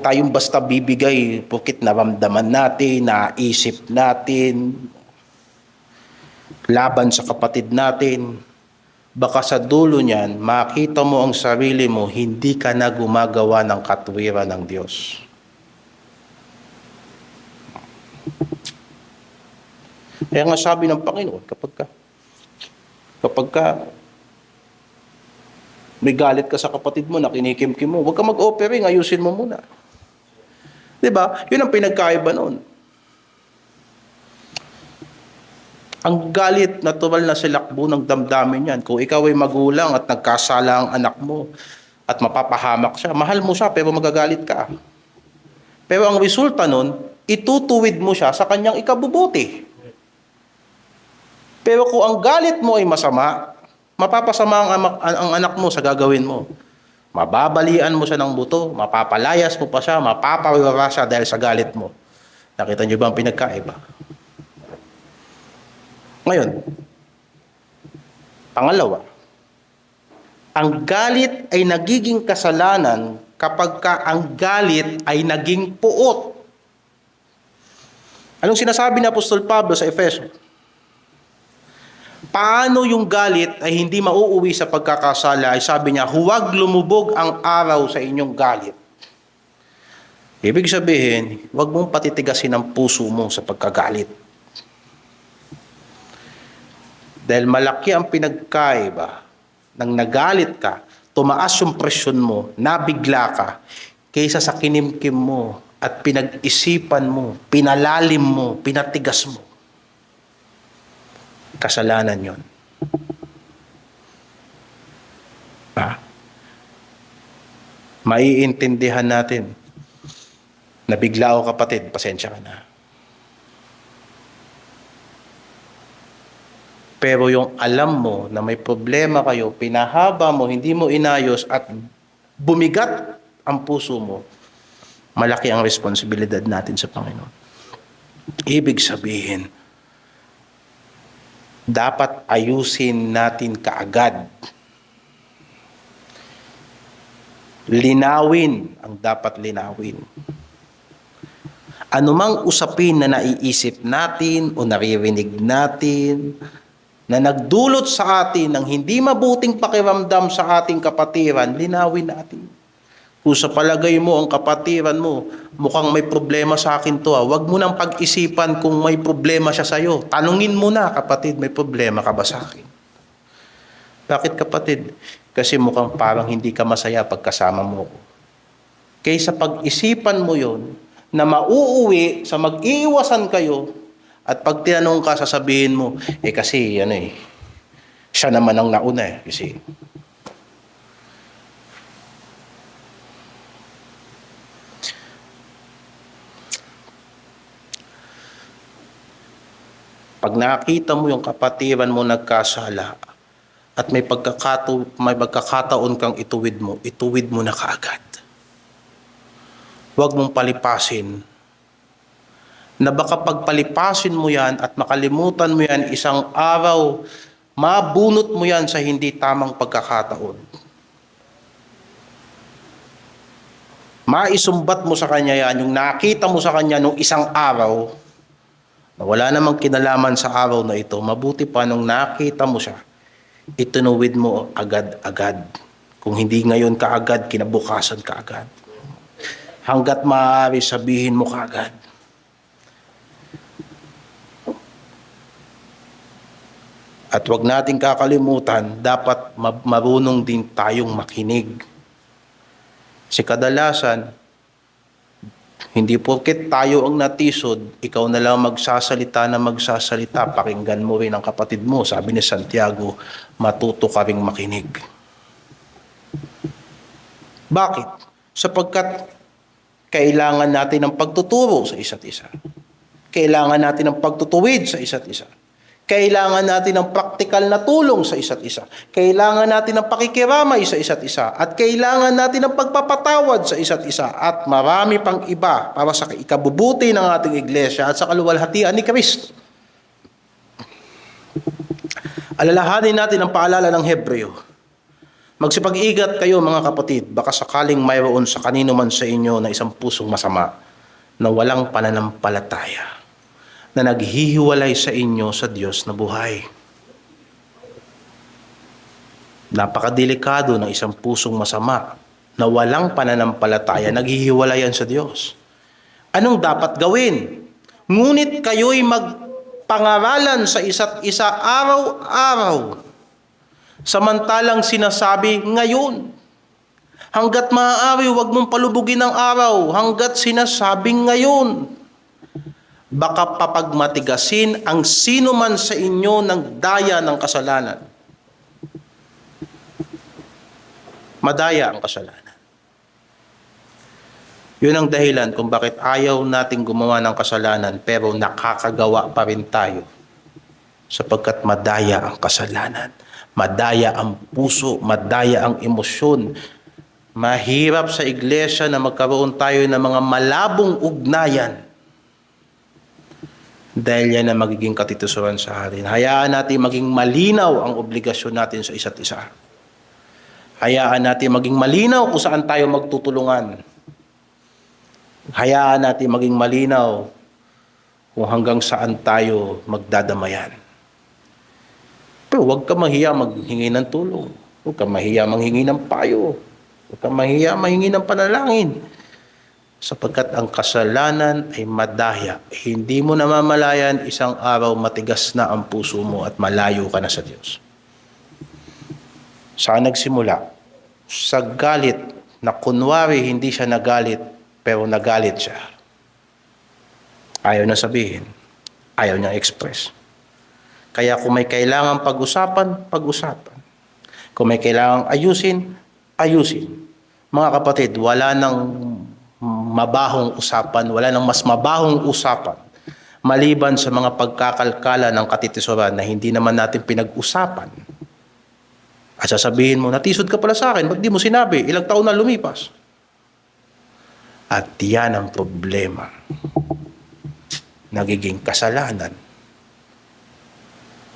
Speaker 1: tayong basta bibigay porket naramdaman natin, naisip natin, laban sa kapatid natin. Baka sa dulo niyan, makita mo ang sarili mo, hindi ka na gumagawa ng katuwiran ng Diyos. Kaya nga sabi ng Panginoon, kapag may galit ka sa kapatid mo, nakinikim-kim mo, huwag ka mag-offering, ayusin mo muna. Diba? Yun ang pinagkaiba noon. Ang galit, natural na silakbo ng damdamin yan. Kung ikaw ay magulang at nagkasala ang anak mo at mapapahamak siya, mahal mo siya pero magagalit ka. Pero ang resulta nun, itutuwid mo siya sa kanyang ikabubuti. Pero kung ang galit mo ay masama, mapapasama ang anak mo sa gagawin mo. Mababalian mo siya ng buto, mapapalayas mo pa siya, mapapawala siya dahil sa galit mo. Nakita niyo ba ang pinagkaiba? Ngayon, pangalawa, ang galit ay nagiging kasalanan kapag ang galit ay naging puot. Anong sinasabi ni Apostol Pablo sa Efeso? Paano yung galit ay hindi mauuwi sa pagkakasala? Ay sabi niya, huwag lumubog ang araw sa inyong galit. Ibig sabihin, huwag mong patitigasin ang puso mo sa pagkagalit. Dahil malaki ang pinagkaiba nang nagalit ka, tumaas yung presyon mo, nabigla ka, kaysa sa kinimkim mo at pinag-isipan mo, pinalalim mo, pinatigas mo. Kasalanan yon. Maiintindihan natin. Nabigla ako kapatid, pasensya ka na. Pero yung alam mo na may problema kayo, pinahaba mo, hindi mo inayos at bumigat ang puso mo, malaki ang responsibilidad natin sa Panginoon. Ibig sabihin, dapat ayusin natin kaagad. Linawin ang dapat linawin. Anumang usapin na naiisip natin o naririnig natin, na nagdulot sa atin ng hindi mabuting pakiramdam sa ating kapatiran, linawin natin. Kung sa palagay mo ang kapatiran mo, mukhang may problema sa akin to, huwag mo nang pag-isipan kung may problema siya sa'yo. Tanungin mo na, kapatid, may problema ka ba sa akin? Bakit kapatid? Kasi mukhang parang hindi ka masaya pagkasama mo ko. Kaysa pag-isipan mo yon na mauuwi sa mag-iiwasan kayo, at pag tinanong ka, sasabihin mo, kasi siya naman ang nauna kasi. Pag nakita mo yung kapatiran mo nagkasala, at may pagkakataon kang ituwid mo na kaagad. Huwag mong palipasin na baka pagpalipasin mo yan at makalimutan mo yan isang araw, mabunot mo yan sa hindi tamang pagkakataon. Maisumbat mo sa kanya yan, yung nakita mo sa kanya nung isang araw, na wala namang kinalaman sa araw na ito, mabuti pa nung nakita mo siya, itinuwid mo agad-agad. Kung hindi ngayon kaagad, kinabukasan kaagad. Hanggat maaari sabihin mo kaagad. At wag nating kakalimutan, dapat marunong din tayong makinig. Kasi kadalasan, hindi porket tayo ang natisod, ikaw na lang magsasalita, pakinggan mo rin ang kapatid mo. Sabi ni Santiago, matuto ka ring makinig. Bakit? Sapagkat kailangan natin ng pagtuturo sa isa't isa. Kailangan natin ng pagtutuwid sa isa't isa. Kailangan natin ng praktikal na tulong sa isa't isa. Kailangan natin ng pakikiramay sa isa't isa. At kailangan natin ng pagpapatawad sa isa't isa. At marami pang iba para sa ikabubuti ng ating iglesia at sa kaluwalhatian ni Kristo. Alalahanin natin ang paalala ng Hebreo. Magsipag-igat kayo mga kapatid, baka sakaling mayroon sa kanino man sa inyo na isang pusong masama na walang pananampalataya, na naghihiwalay sa inyo sa Diyos na buhay. Napakadelikado ng isang pusong masama na walang pananampalataya, naghihiwalayan sa Diyos. Anong dapat gawin? Ngunit kayo'y magpangaralan sa isa't isa araw-araw, samantalang sinasabi ngayon. Hanggat maaari, huwag mong palubugin ang araw, hanggat sinasabing ngayon. Baka papagmatigasin ang sino man sa inyo ng daya ng kasalanan. Madaya ang kasalanan. Yun ang dahilan kung bakit ayaw nating gumawa ng kasalanan pero nakakagawa pa rin tayo. Sapagkat madaya ang kasalanan. Madaya ang puso, madaya ang emosyon. Mahirap sa iglesia na magkaroon tayo ng mga malabong ugnayan dahil yan ang magiging katitusuran sa atin. Hayaan natin maging malinaw ang obligasyon natin sa isa't isa. Hayaan natin maging malinaw kung saan tayo magtutulungan. Hayaan natin maging malinaw kung hanggang saan tayo magdadamayan. Pero huwag ka mahiya maghingi ng tulong. Huwag ka mahiya manghingi ng payo. Huwag ka mahiya manghingi ng panalangin. Sapagkat ang kasalanan ay madaya. Hindi mo namamalayan, isang araw matigas na ang puso mo at malayo ka na sa Diyos. Saan nagsimula? Sa galit na kunwari hindi siya nagalit, pero nagalit siya. Ayaw na sabihin. Ayaw niyang express. Kaya kung may kailangan pag-usapan, pag-usapan. Kung may kailangan ayusin, ayusin. Mga kapatid, wala nang mabahong usapan, wala nang mas mabahong usapan maliban sa mga pagkakalkala ng katitisuran na hindi naman natin pinag-usapan. At sasabihin mo, natisod ka pala sa akin, ba't di mo sinabi? Ilang taon na lumipas. At yan ang problema. Nagiging kasalanan.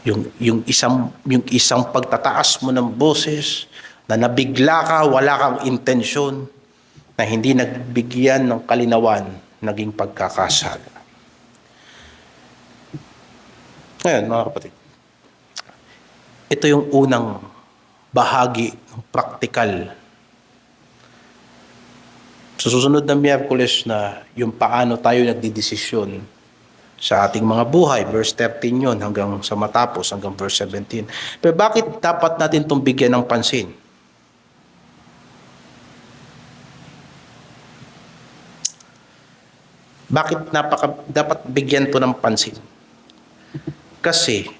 Speaker 1: Yung isang pagtataas mo ng boses na nabigla ka, wala kang intensyon, na hindi nagbigyan ng kalinawan, naging pagkakasala. Ngayon, mga kapatid, ito yung unang bahagi ng praktikal. Sa susunod na Miyerkules na yung paano tayo nagdidesisyon sa ating mga buhay, verse 13 yun hanggang sa matapos, hanggang verse 17. Pero bakit dapat natin itong bigyan ng pansin? Bakit dapat bigyan to ng pansin? Kasi,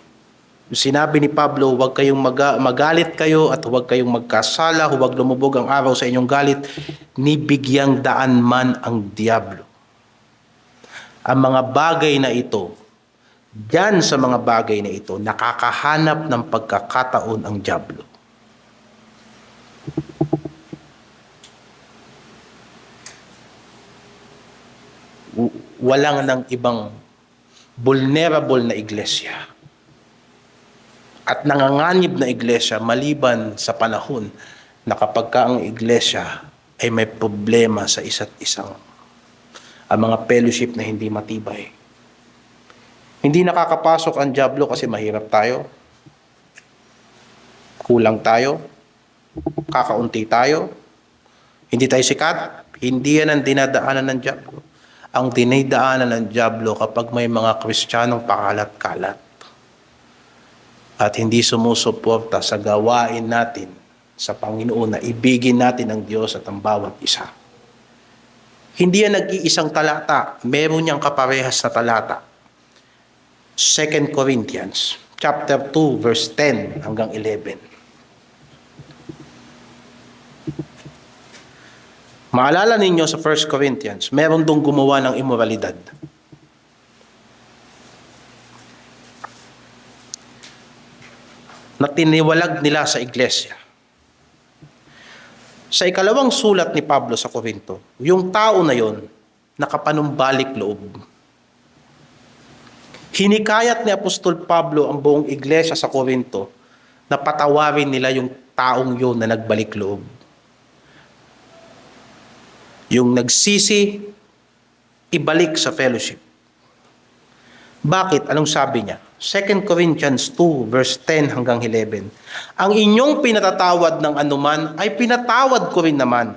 Speaker 1: sinabi ni Pablo, huwag kayong magalit kayo at huwag kayong magkasala, huwag lumubog ang araw sa inyong galit, ni bigyang daan man ang diablo. Ang mga bagay na ito, diyan sa mga bagay na ito, nakakahanap ng pagkakataon ang diablo. Walang ng ibang vulnerable na iglesia at nanganganib na iglesia maliban sa panahon na kapag ka ang iglesia ay may problema sa isa't isang ang mga fellowship na hindi matibay. Hindi nakakapasok ang diablo kasi mahirap tayo, kulang tayo, kakaunti tayo, hindi tayo sikat. Hindi yan ang dinadaanan ng diablo. Ang dinidaanan ng diablo kapag may mga Kristiyanong pakalat-kalat at hindi sumusuporta sa gawain natin sa Panginoon na ibigin natin ang Diyos at ang bawat isa. Hindi yan nag-iisang talata, meron niyang kaparehas na talata. 2 Corinthians chapter 2 verse 10 hanggang 11. Maalala ninyo sa 1 Corinthians, meron dong gumawa ng immoralidad. Na tiniwalag nila sa iglesia. Sa ikalawang sulat ni Pablo sa Corinto, yung tao na yon nakapanumbalik loob. Hinikayat ni Apostol Pablo ang buong iglesia sa Corinto na patawarin nila yung taong yon na nagbalik loob. Yung nagsisi, ibalik sa fellowship. Bakit? Anong sabi niya? 2 Corinthians 2 verse 10 hanggang 11. Ang inyong pinatatawad ng anuman ay pinatawad ko rin naman.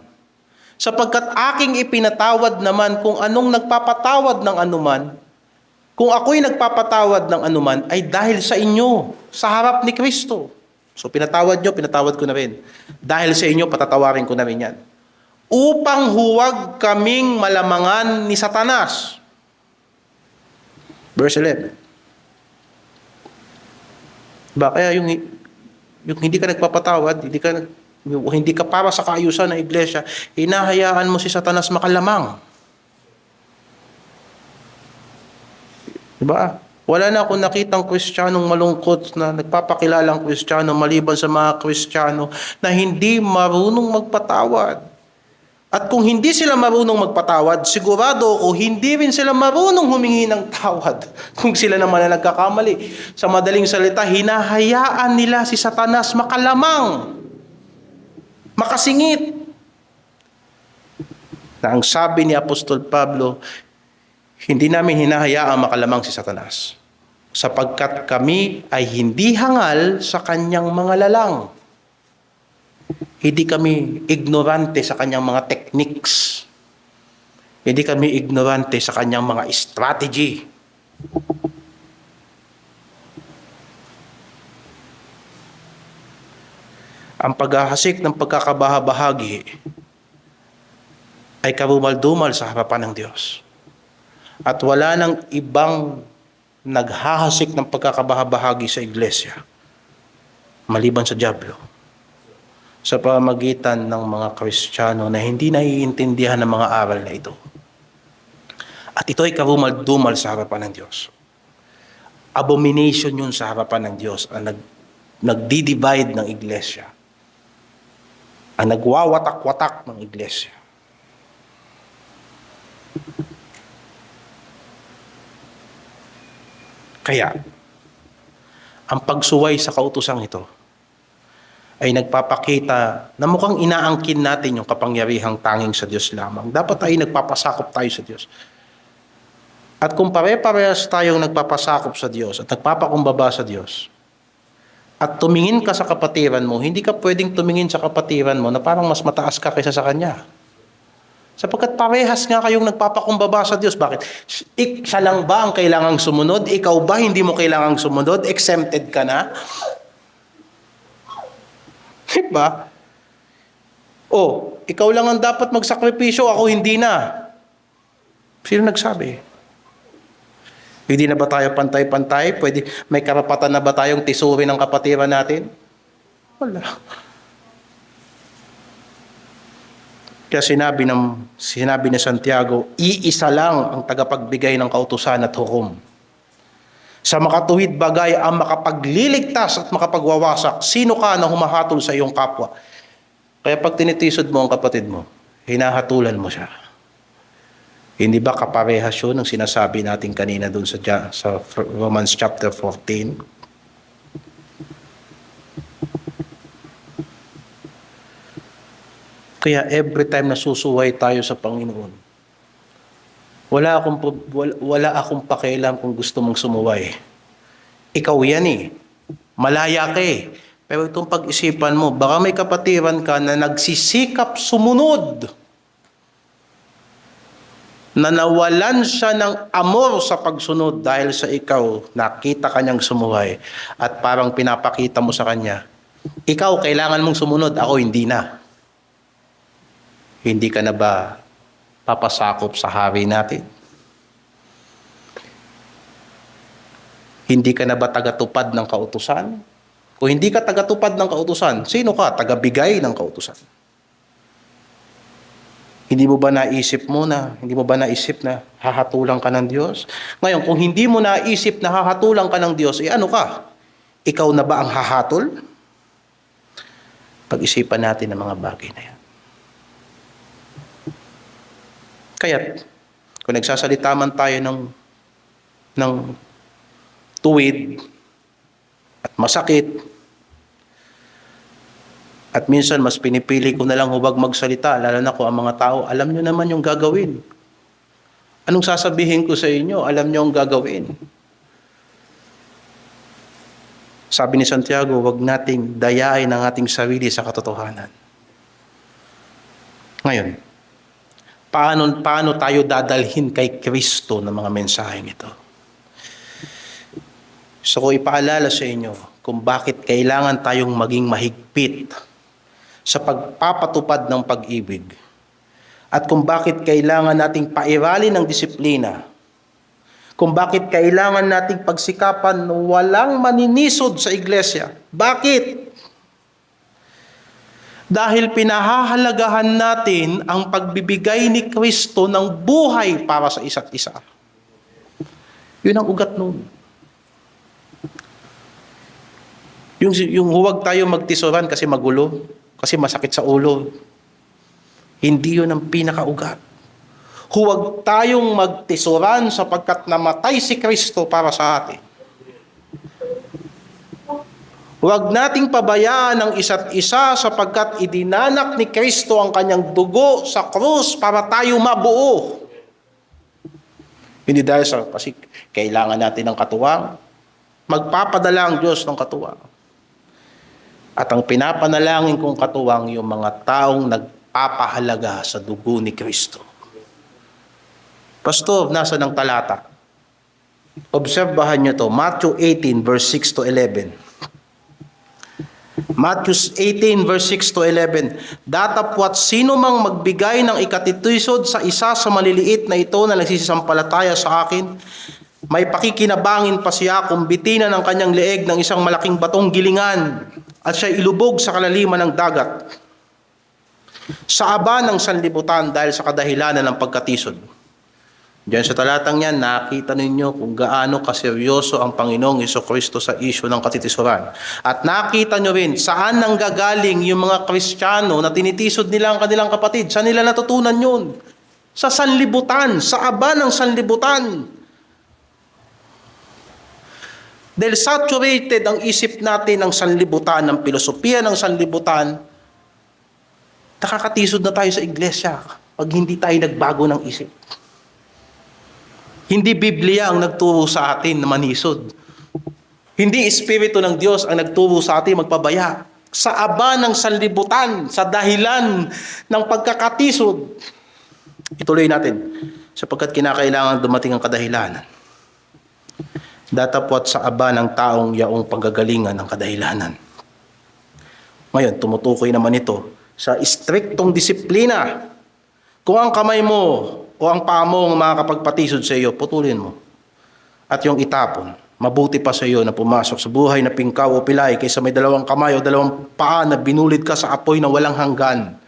Speaker 1: Sapagkat aking ipinatawad naman kung anong nagpapatawad ng anuman, kung ako'y nagpapatawad ng anuman ay dahil sa inyo, sa harap ni Kristo. So pinatawad nyo, pinatawad ko na rin. Dahil sa inyo, patatawarin ko na rin yan. Upang huwag kaming malamangan ni Satanas. Verse 11. Ba kaya yung hindi ka nagpapatawad, hindi ka para sa kaayusan ng iglesia, hinahayaan mo si Satanas makalamang. Diba? Wala na akong nakitang Kristiyanong malungkot na nagpapakilalang Kristiyano maliban sa mga Kristiyano na hindi marunong magpatawad. At kung hindi sila marunong magpatawad, sigurado ako hindi rin sila marunong humingi ng tawad kung sila naman na nagkakamali. Sa madaling salita, hinahayaan nila si Satanas makalamang, makasingit. Na ang sabi ni Apostol Pablo, hindi namin hinahayaang makalamang si Satanas, sapagkat kami ay hindi hangal sa kanyang mga lalang. Hindi kami ignorante sa kanyang mga techniques. Hindi kami ignorante sa kanyang mga strategy. Ang paghahasik ng pagkakabahabahagi ay karumal-dumal sa harapan ng Diyos. At wala nang ibang naghahasik ng pagkakabahabahagi sa iglesia maliban sa dyablo, sa pamamagitan ng mga Kristiyano na hindi naiintindihan ng mga aral na ito. At ito ay karumal-dumal sa harapan ng Diyos. Abomination yun sa harapan ng Diyos, ang nagdi-divide ng iglesia, ang nagwawatak-watak ng iglesia. Kaya, ang pagsuway sa kautosang ito ay nagpapakita na mukhang inaangkin natin yung kapangyarihang tanging sa Diyos lamang. Dapat ay nagpapasakop tayo sa Diyos. At kung pare-parehas tayong nagpapasakop sa Diyos at nagpapakumbaba sa Diyos, at tumingin ka sa kapatiran mo, hindi ka pwedeng tumingin sa kapatiran mo na parang mas mataas ka kaysa sa kanya. Sapagkat parehas nga kayong nagpapakumbaba sa Diyos. Bakit? Siya lang ba ang kailangang sumunod? Ikaw ba hindi mo kailangang sumunod? Exempted ka na? Diba? O, ikaw lang ang dapat magsakripisyo, ako hindi na. Sino nagsabi? Hindi na ba tayo pantay-pantay? Pwede, may karapatan na ba tayong tisurin ng kapatiran natin? Wala. Kaya sinabi ni Santiago, iisa lang ang tagapagbigay ng kautusan at hukom. Sa makatuwid bagay ang makapagliligtas at makapagwawasak. Sino ka na humahatol sa iyong kapwa? Kaya pag tinitisod mo ang kapatid mo, hinahatulan mo siya. Hindi ba kaparehas yun ang sinasabi natin kanina dun sa Romans chapter 14? Kaya every time na susuway tayo sa Panginoon, wala akong pakialam kung gusto mong sumuway. Ikaw yan eh. Malaya ka eh. Pero itong pag-isipan mo, baka may kapatiran ka na nagsisikap sumunod, na nawalan siya ng amor sa pagsunod dahil sa ikaw, nakita kanyang sumuway at parang pinapakita mo sa kanya, ikaw kailangan mong sumunod, ako hindi na. Hindi ka na ba papasakop sa hari natin? Hindi ka na ba tagatupad ng kautusan? Kung hindi ka tagatupad ng kautusan, sino ka? Tagabigay ng kautusan. Hindi mo ba naisip na hahatulan ka ng Diyos? Ngayon, kung hindi mo naisip na hahatulan ka ng Diyos, ano ka? Ikaw na ba ang hahatol? Pag-isipan natin ang mga bagay na yan. Kaya't, kung nagsasalita man tayo ng tuwid at masakit, at minsan mas pinipili ko na lang huwag magsalita, lalo na kung ang mga tao, alam nyo naman yung gagawin. Anong sasabihin ko sa inyo? Alam nyo ang gagawin. Sabi ni Santiago, huwag nating dayain ang ating sarili sa katotohanan. Ngayon, paano tayo dadalhin kay Kristo ng mga mensaheng ito? So ko ipaalala sa inyo kung bakit kailangan tayong maging mahigpit sa pagpapatupad ng pag-ibig at kung bakit kailangan nating pairalin ng disiplina, kung bakit kailangan nating pagsikapan na walang maninisod sa iglesia. Bakit? Dahil pinahahalagahan natin ang pagbibigay ni Kristo ng buhay para sa isa't isa. Yun ang ugat nun. Yung huwag tayo magtisuran kasi magulo, kasi masakit sa ulo. Hindi yun ang pinakaugat. Huwag tayong magtisuran sapagkat namatay si Kristo para sa atin. Huwag nating pabayaan ang isa't isa sapagkat idinanak ni Kristo ang kanyang dugo sa krus para tayo mabuo. Hindi dahil sa kasi kailangan natin ng katuwang, magpapadala ang Diyos ng katuwang. At ang pinapanalangin kong katuwang yung mga taong nagpapahalaga sa dugo ni Kristo. Pastor, nasa ng talata? Obserbahan nyo to, Matthew 18 verse 6 to 11. Matthew 18 verse 6 to 11. Datapwat sino mang magbigay ng ikatitusod sa isa sa maliliit na ito na nagsisisampalataya sa akin, may pakikinabangin pa siya kung bitinan ng kanyang leeg ng isang malaking batong gilingan at siya ilubog sa kalaliman ng dagat. Sa aba ng sanlibutan dahil sa kadahilanan ng pagkatisod. Diyan sa talatang yan, nakita ninyo kung gaano kaseryoso ang Panginoong Jesucristo sa isyu ng katitisuran. At nakita nyo rin saan nanggagaling yung mga Kristiyano na tinitisod nila ang kanilang kapatid. Saan nila natutunan yun? Sa sanlibutan, sa aba ng sanlibutan. Dahil saturated ang isip natin ng sanlibutan, ng filosofiya ng sanlibutan, nakakatisod na tayo sa iglesia pag hindi tayo nagbago ng isip. Hindi Biblia ang nagturo sa atin na manisod. Hindi Espiritu ng Diyos ang nagturo sa atin magpabaya. Sa aba ng sanlibutan, sa dahilan ng pagkakatisod. Ituloy natin, sapagkat kinakailangan dumating ang kadahilanan. Datapwat sa aba ng taong yaong panggagalingan ng kadahilanan. Ngayon, tumutukoy naman ito sa istriktong disiplina. Kung ang kamay mo o ang paa mo makakapagpatisod sa iyo, putulin mo. At yung itapon, mabuti pa sa iyo na pumasok sa buhay na pingkaw o pilay kaysa may dalawang kamay o dalawang paa na binulid ka sa apoy na walang hanggan.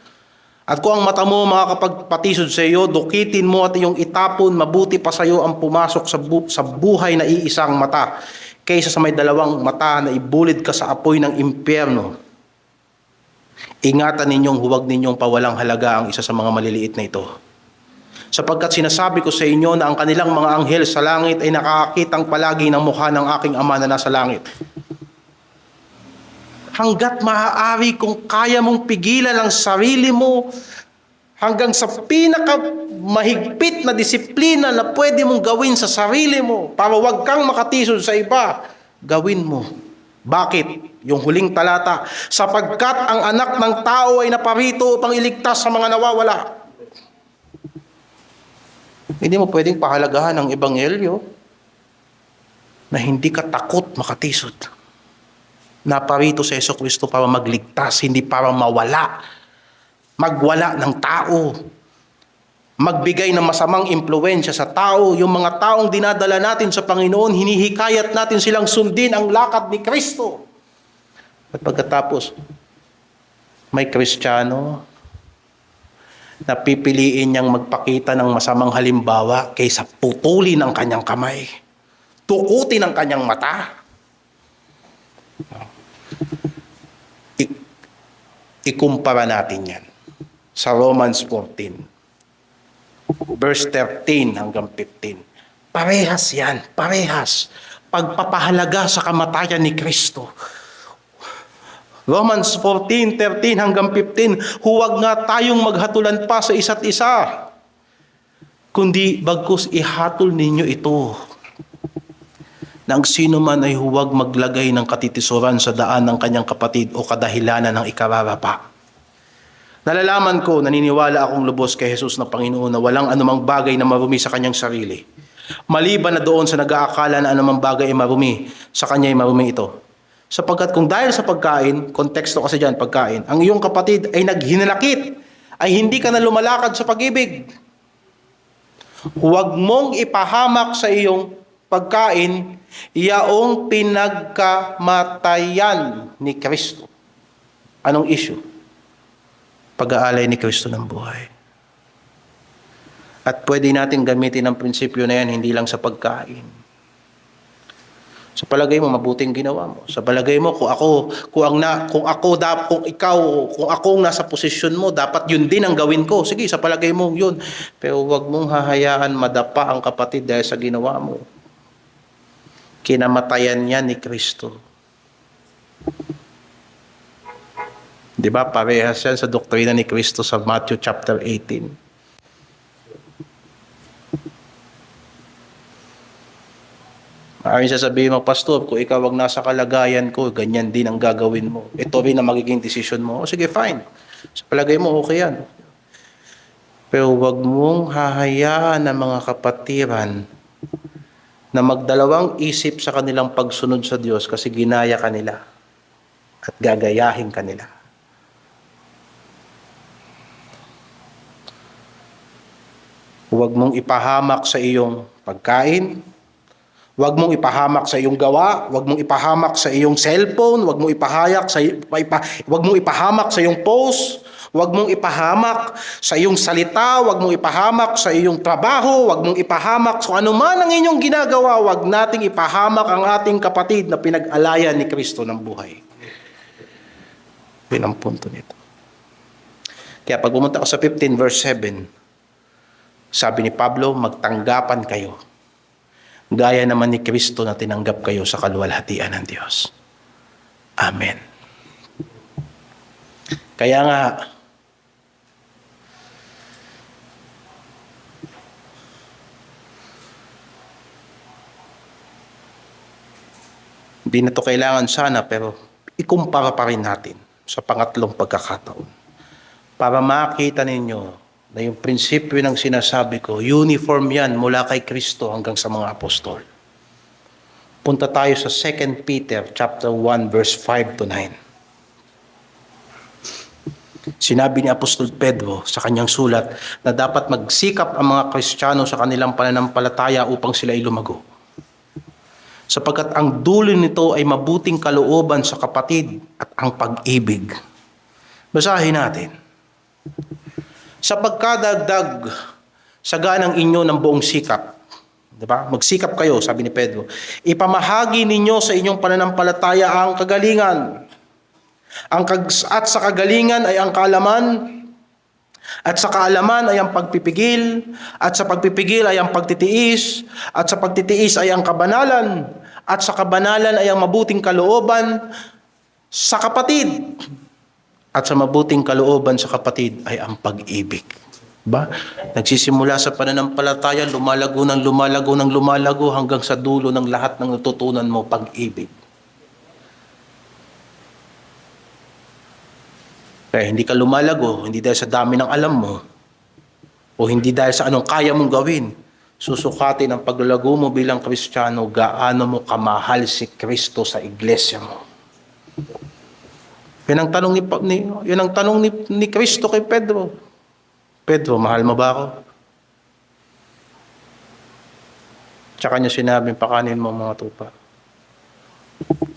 Speaker 1: At kung ang mata mo makakapagpatisod sa iyo, dukitin mo at yung itapon, mabuti pa sa iyo ang pumasok sa buhay na iisang mata kaysa sa may dalawang mata na ibulid ka sa apoy ng impyerno. Ingatan ninyong huwag ninyong pawalang halaga ang isa sa mga maliliit na ito. Sapagkat sinasabi ko sa inyo na ang kanilang mga anghel sa langit ay nakakakitang palagi ng mukha ng aking Ama na nasa langit. Hanggat maaari kung kaya mong pigilan ang sarili mo hanggang sa pinakamahigpit na disiplina na pwede mong gawin sa sarili mo para wag kang makatisod sa iba, gawin mo. Bakit? Yung huling talata, sapagkat ang anak ng tao ay naparito upang iligtas sa mga nawawala. Hindi mo pwedeng pahalagahan ang ebanghelyo na hindi ka takot makatisod. Naparito sa Jesucristo para magligtas, hindi para mawala. Magwala ng tao. Magbigay ng masamang impluwensya sa tao. Yung mga taong dinadala natin sa Panginoon, hinihikayat natin silang sundin ang lakad ni Kristo. At pagkatapos, may Kristiyano na pipiliin niyang magpakita ng masamang halimbawa kaysa putulin ang kanyang kamay, tukutin ang kanyang mata. Ikumpara natin yan sa Romans 14, verse 13 hanggang 15. Parehas yan, parehas. Pagpapahalaga sa kamatayan ni Kristo. Romans 14:13 hanggang 15, huwag nga tayong maghatulan pa sa isa't isa, kundi bagkus ihatol ninyo ito. Nang sino man ay huwag maglagay ng katitisuran sa daan ng kanyang kapatid o kadahilanan ng ikararapa. Nalalaman ko, naniniwala akong lubos kay Jesus na Panginoon na walang anumang bagay na marumi sa kanyang sarili. Maliban na doon sa nag-aakala na anumang bagay ay marumi, sa kanya ay marumi ito. Sapagkat kung dahil sa pagkain, konteksto kasi dyan, pagkain, ang iyong kapatid ay naghinalakit, ay hindi ka na lumalakad sa pag-ibig. Huwag mong ipahamak sa iyong pagkain, yaong pinagkamatayan ni Kristo. Anong issue? Pag-aalay ni Kristo ng buhay. At pwede natin gamitin ang prinsipyo na yan, hindi lang sa pagkain. Sa palagay mo mabuting ginawa mo. Sa palagay mo kung ako ang nasa posisyon mo, dapat yun din ang gawin ko. Sige, sa palagay mo yun. Pero wag mong hahayaan madapa ang kapatid dahil sa ginawa mo. Kinamatayan niya ni Kristo. 'Di ba? Parehas yan sa doktrina ni Kristo sa Matthew chapter 18. Maraming sasabihin mo, Pastor, kung ikaw wag nasa kalagayan ko, ganyan din ang gagawin mo. Ito rin ang magiging desisyon mo. O sige, fine. Sa palagay mo, okay yan. Pero wag mong hahayaan ng mga kapatiran na magdalawang isip sa kanilang pagsunod sa Diyos kasi ginaya kanila at gagayahin kanila. Huwag mong ipahamak sa iyong pagkain. Huwag mong ipahamak sa iyong gawa, huwag mong ipahamak sa iyong cellphone, huwag mong ipahamak sa iyong post, huwag mong ipahamak sa iyong salita, huwag mong ipahamak sa iyong trabaho, huwag mong ipahamak sa anuman ang inyong ginagawa, huwag nating ipahamak ang ating kapatid na pinag-alayan ni Kristo ng buhay. Yun ang punto nito. Kaya pag pumunta ko sa 15 verse 7, sabi ni Pablo, magtanggapan kayo. Gaya naman ni Kristo na tinanggap kayo sa kaluwalhatian ng Diyos. Amen. Kaya nga, hindi na ito kailangan sana, pero ikumpara pa rin natin sa pangatlong pagkakataon. Para makita ninyo na yung prinsipyo ng sinasabi ko, uniform yan mula kay Kristo hanggang sa mga apostol. Punta tayo sa 2 Peter chapter 1 verse 5 to 9. Sinabi ni Apostol Pedro sa kanyang sulat na dapat magsikap ang mga Kristiyano sa kanilang pananampalataya upang sila ay lumago. Sapagkat ang dulo nito ay mabuting kalooban sa kapatid at ang pag-ibig. Basahin natin. Sa pagkadagdag sa ganang inyo ng buong sikap, diba? Magsikap kayo, sabi ni Pedro. Ipamahagi ninyo sa inyong pananampalataya ang kagalingan. At sa kagalingan ay ang kaalaman, at sa kaalaman ay ang pagpipigil, at sa pagpipigil ay ang pagtitiis, at sa pagtitiis ay ang kabanalan, at sa kabanalan ay ang mabuting kalooban sa kapatid. At sa mabuting kalooban sa kapatid ay ang pag-ibig. Ba? Nagsisimula sa pananampalataya, lumalago hanggang sa dulo ng lahat ng natutunan mo, pag-ibig. Kaya hindi ka lumalago, hindi dahil sa dami ng alam mo, o hindi dahil sa anong kaya mong gawin. Susukatin ang paglalago mo bilang Kristiyano, gaano mo kamahal si Kristo sa iglesia mo. Yan ang tanong ni Kristo kay Pedro. Pedro, mahal mo ba ako? Tsaka niya sinabi, pakanin mo mga tupa.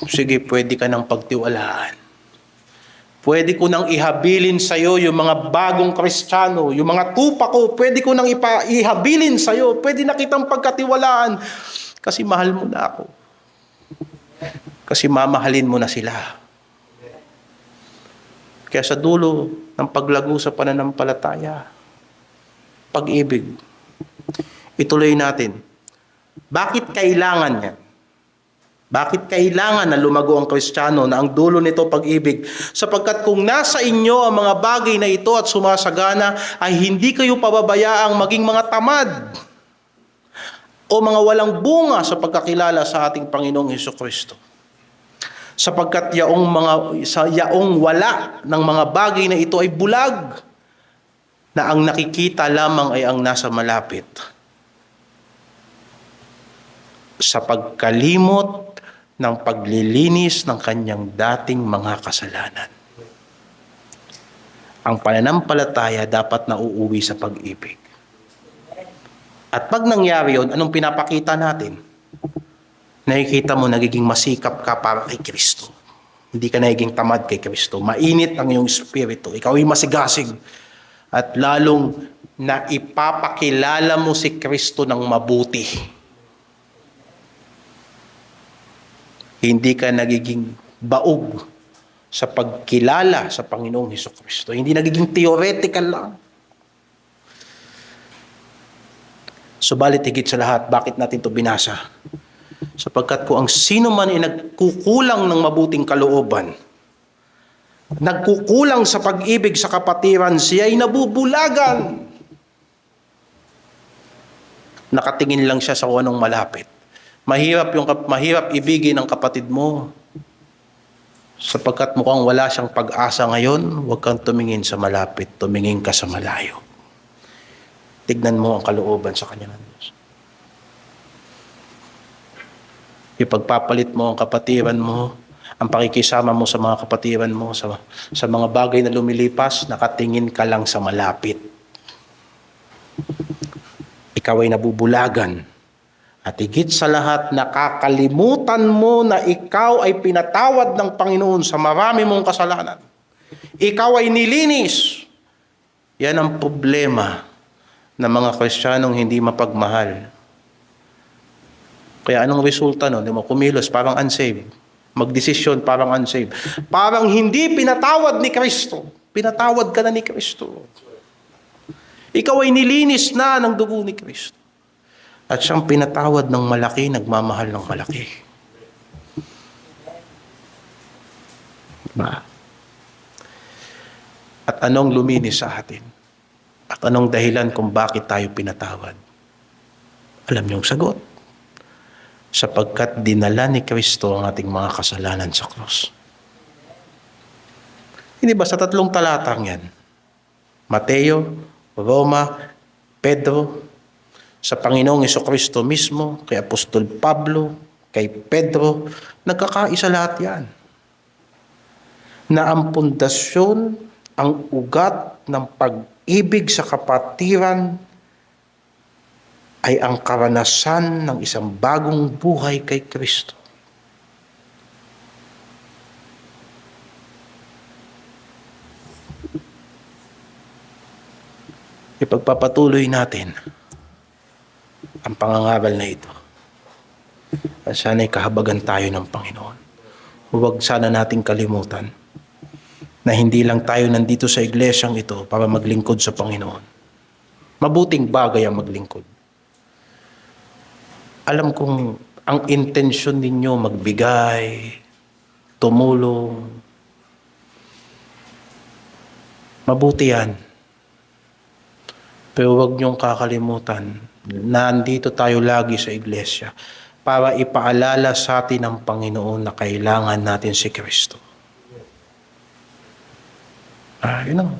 Speaker 1: Sige, pwede ka nang pagtiwalaan. Pwede ko nang ihabilin sa iyo yung mga bagong Kristiyano, yung mga tupa ko, pwede ko nang ihabilin sa iyo, pwede na kitang pagkatiwalaan kasi mahal mo na ako. Kasi mamahalin mo na sila. Kaya sa dulo ng paglago sa pananampalataya, pag-ibig. Ituloy natin. Bakit kailangan yan? Bakit kailangan na lumago ang Kristiyano na ang dulo nito pag-ibig? Sapagkat kung nasa inyo ang mga bagay na ito at sumasagana, ay hindi kayo pababayaang maging mga tamad o mga walang bunga sa pagkakilala sa ating Panginoong Hesukristo. Sapagkat yaong wala ng mga bagay na ito ay bulag, na ang nakikita lamang ay ang nasa malapit. Sa pagkalimot ng paglilinis ng kanyang dating mga kasalanan. Ang pananampalataya dapat na uuwi sa pag-ibig. At pag nangyari yun, anong pinapakita natin? Nakikita mo, nagiging masikap ka para kay Kristo. Hindi ka nagiging tamad kay Kristo. Mainit ang iyong espiritu. Ikaw ay masigasig. At lalong na ipapakilala mo si Kristo ng mabuti. Hindi ka nagiging baog sa pagkilala sa Panginoong Hesukristo. Hindi nagiging theoretical lang. Subalit higit sa lahat, bakit natin ito binasa? Sapagkat kung ang sino man ay nagkukulang ng mabuting kalooban, nagkukulang sa pag-ibig sa kapatiran, siya ay nabubulagan. Nakatingin lang siya sa kung anong malapit. Mahirap ibigin ng kapatid mo. Sapagkat mukhang wala siyang pag-asa ngayon, huwag kang tumingin sa malapit, tumingin ka sa malayo. Tignan mo ang kalooban sa kanya ng Diyos. Ipagpapalit mo ang kapatiran mo, ang pakikisama mo sa mga kapatiran mo, sa mga bagay na lumilipas, nakatingin ka lang sa malapit. Ikaw ay nabubulagan. At higit sa lahat, nakakalimutan mo na ikaw ay pinatawad ng Panginoon sa marami mong kasalanan. Ikaw ay nilinis. Yan ang problema ng mga Kristiyanong hindi mapagmahal. Kaya anong resulta nun? Kumilos, parang unsaved. Magdesisyon, parang unsaved. Parang hindi pinatawad ni Kristo. Pinatawad ka na ni Kristo. Ikaw ay nilinis na ng dugo ni Kristo. At siyang pinatawad ng malaki, nagmamahal ng malaki. Diba? At anong luminis sa atin? At anong dahilan kung bakit tayo pinatawad? Alam niyo ang sagot. Sapagkat dinala ni Kristo ang ating mga kasalanan sa krus. Hindi ba sa 3 talatang yan? Mateo, Roma, Pedro, sa Panginoong Hesukristo mismo, kay Apostol Pablo, kay Pedro, nagkakaisa lahat yan. Na ang pundasyon, ang ugat ng pag-ibig sa kapatiran ay ang karanasan ng isang bagong buhay kay Kristo. Ipagpapatuloy natin ang pangangaral na ito. At sana'y kahabagan tayo ng Panginoon. Huwag sana nating kalimutan na hindi lang tayo nandito sa iglesyang ito para maglingkod sa Panginoon. Mabuting bagay ang maglingkod. Alam kong ang intensyon ninyo magbigay, tumulong. Mabuti yan. Pero huwag niyong kakalimutan na nandito tayo lagi sa iglesia para ipaalala sa atin ng Panginoon na kailangan natin si Kristo. Yun ang.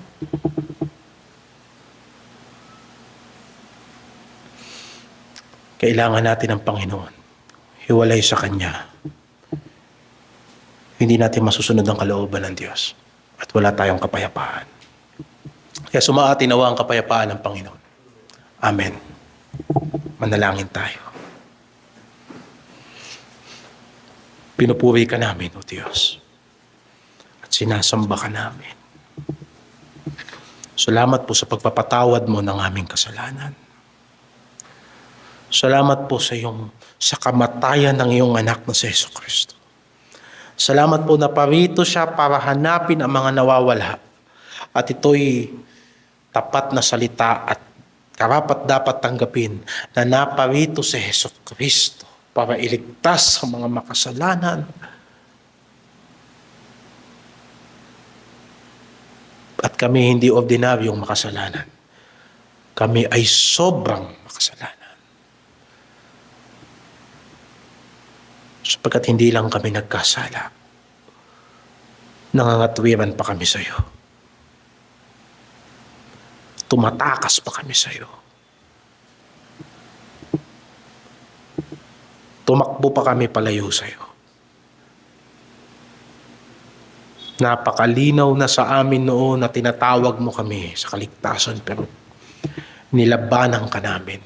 Speaker 1: Kailangan natin ng Panginoon. Hiwalay sa Kanya. Hindi natin masusunod ang kalooban ng Diyos. At wala tayong kapayapaan. Kaya sumaatin nawa ang kapayapaan ng Panginoon. Amen. Manalangin tayo. Pinupuri ka namin, O Diyos. At sinasamba ka namin. Salamat po sa pagpapatawad mo ng aming kasalanan. Salamat po sa kamatayan ng iyong anak na si Jesucristo. Salamat po na parito siya para hanapin ang mga nawawala. At ito'y tapat na salita at karapat dapat tanggapin na naparito si Jesucristo para iligtas ang mga makasalanan. At kami hindi ordinaryong makasalanan. Kami ay sobrang makasalanan. Sapagkat hindi lang kami nagkasala, nangangatwiran pa kami sa iyo. Tumatakas pa kami sa iyo. Tumakbo pa kami palayo sa iyo. Napakalinaw na sa amin noon na tinatawag mo kami sa kaligtasan, pero nilabanan ka namin.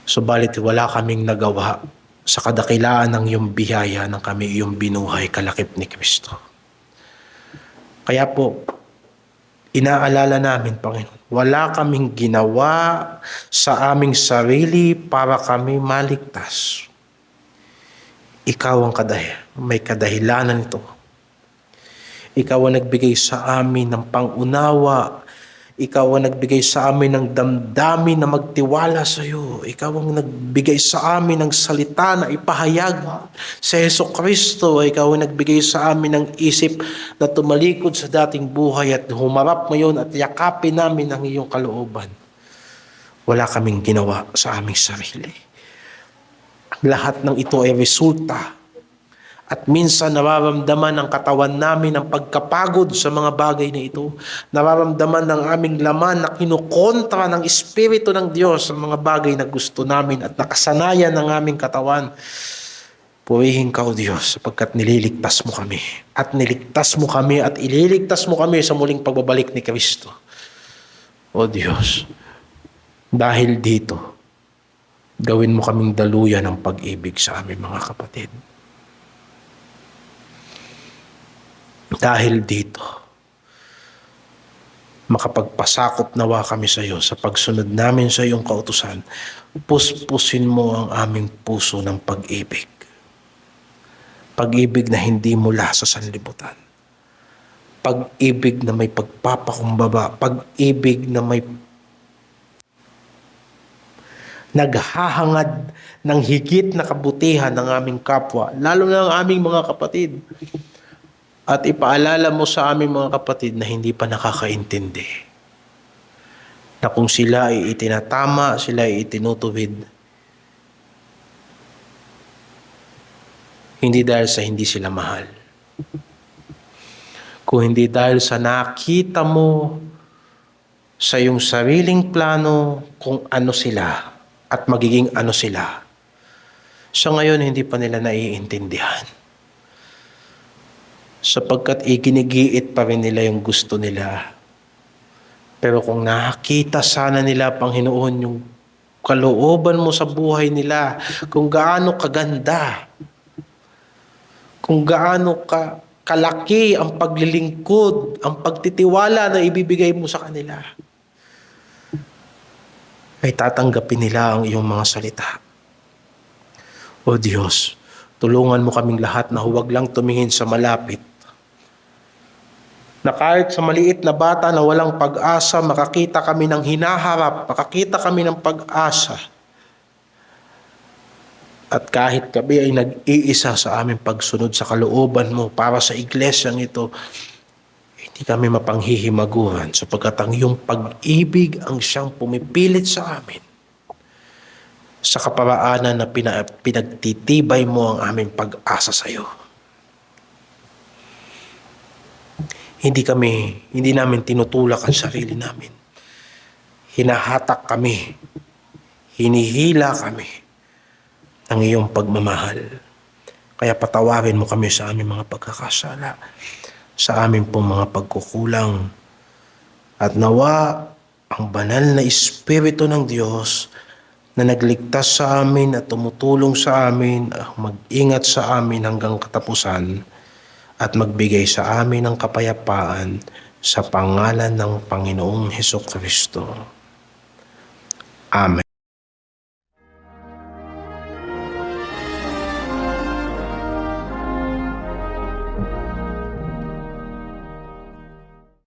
Speaker 1: Subalit wala kaming nagawa sa kadakilaan ng iyong biyaya nang kami iyong binuhay kalakip ni Kristo. Kaya po, inaalala namin, Panginoon, wala kaming ginawa sa aming sarili para kami maligtas. Ikaw ang may kadahilanan ito. Ikaw ang nagbigay sa amin ng pangunawa. Ikaw ang nagbigay sa amin ng damdamin na magtiwala sa iyo. Ikaw ang nagbigay sa amin ng salita na ipahayag sa Jesucristo. Ikaw ang nagbigay sa amin ng isip na tumalikod sa dating buhay at humarap ngayon at yakapin namin ang iyong kalooban. Wala kaming ginawa sa aming sarili. Lahat ng ito ay resulta. At minsan nararamdaman ng katawan namin ang pagkapagod sa mga bagay na ito. Nararamdaman ng aming laman na kinukontra ng Espiritu ng Diyos sa mga bagay na gusto namin at nakasanayan ng aming katawan. Purihin ka, O Diyos, sapagkat nililigtas mo kami. At niligtas mo kami at ililigtas mo kami sa muling pagbabalik ni Kristo. O Diyos, dahil dito, gawin mo kaming daluyan ng pag-ibig sa aming mga kapatid. Dahil dito, makapagpasakop nawa kami sa iyo sa pagsunod namin sa iyong kautusan. Puspusin mo ang aming puso ng pag-ibig. Pag-ibig na hindi mula sa sanlibutan. Pag-ibig na may pagpapakumbaba. Pag-ibig na may naghahangad ng higit na kabutihan ng aming kapwa, lalo na ang aming mga kapatid. At ipaalala mo sa aming mga kapatid na hindi pa nakakaintindi. Na kung sila ay itinatama, sila ay itinutuwid. Hindi dahil sa hindi sila mahal. Kung hindi dahil sa nakita mo sa iyong sariling plano kung ano sila at magiging ano sila. Sa ngayon, hindi pa nila naiintindihan. Sapagkat iginigiit pa rin nila yung gusto nila. Pero kung nakita sana nila, Panginoon, yung kalooban mo sa buhay nila, kung gaano kaganda, kung gaano kalaki ang paglilingkod, ang pagtitiwala na ibibigay mo sa kanila, ay tatanggapin nila ang iyong mga salita. O Diyos, tulungan mo kaming lahat na huwag lang tumingin sa malapit, na kahit sa maliit na bata na walang pag-asa, makakita kami ng hinaharap, makakita kami ng pag-asa. At kahit kami ay nag-iisa sa aming pagsunod sa kalooban mo para sa iglesyang ito, hindi kami mapanghihimaguhan sapagkat ang iyong pag-ibig ang siyang pumipilit sa amin. Sa kaparaanan na pinagtitibay mo ang aming pag-asa sa iyo. Hindi namin tinutulak ang sarili namin. Hinahatak kami, hinihila kami ng iyong pagmamahal. Kaya patawarin mo kami sa aming mga pagkakasala, sa aming pong mga pagkukulang. At nawa ang banal na Espiritu ng Diyos na nagligtas sa amin at tumutulong sa amin, mag-ingat sa amin hanggang katapusan, at magbigay sa amin ng kapayapaan sa pangalan ng Panginoong Hesukristo. Amen.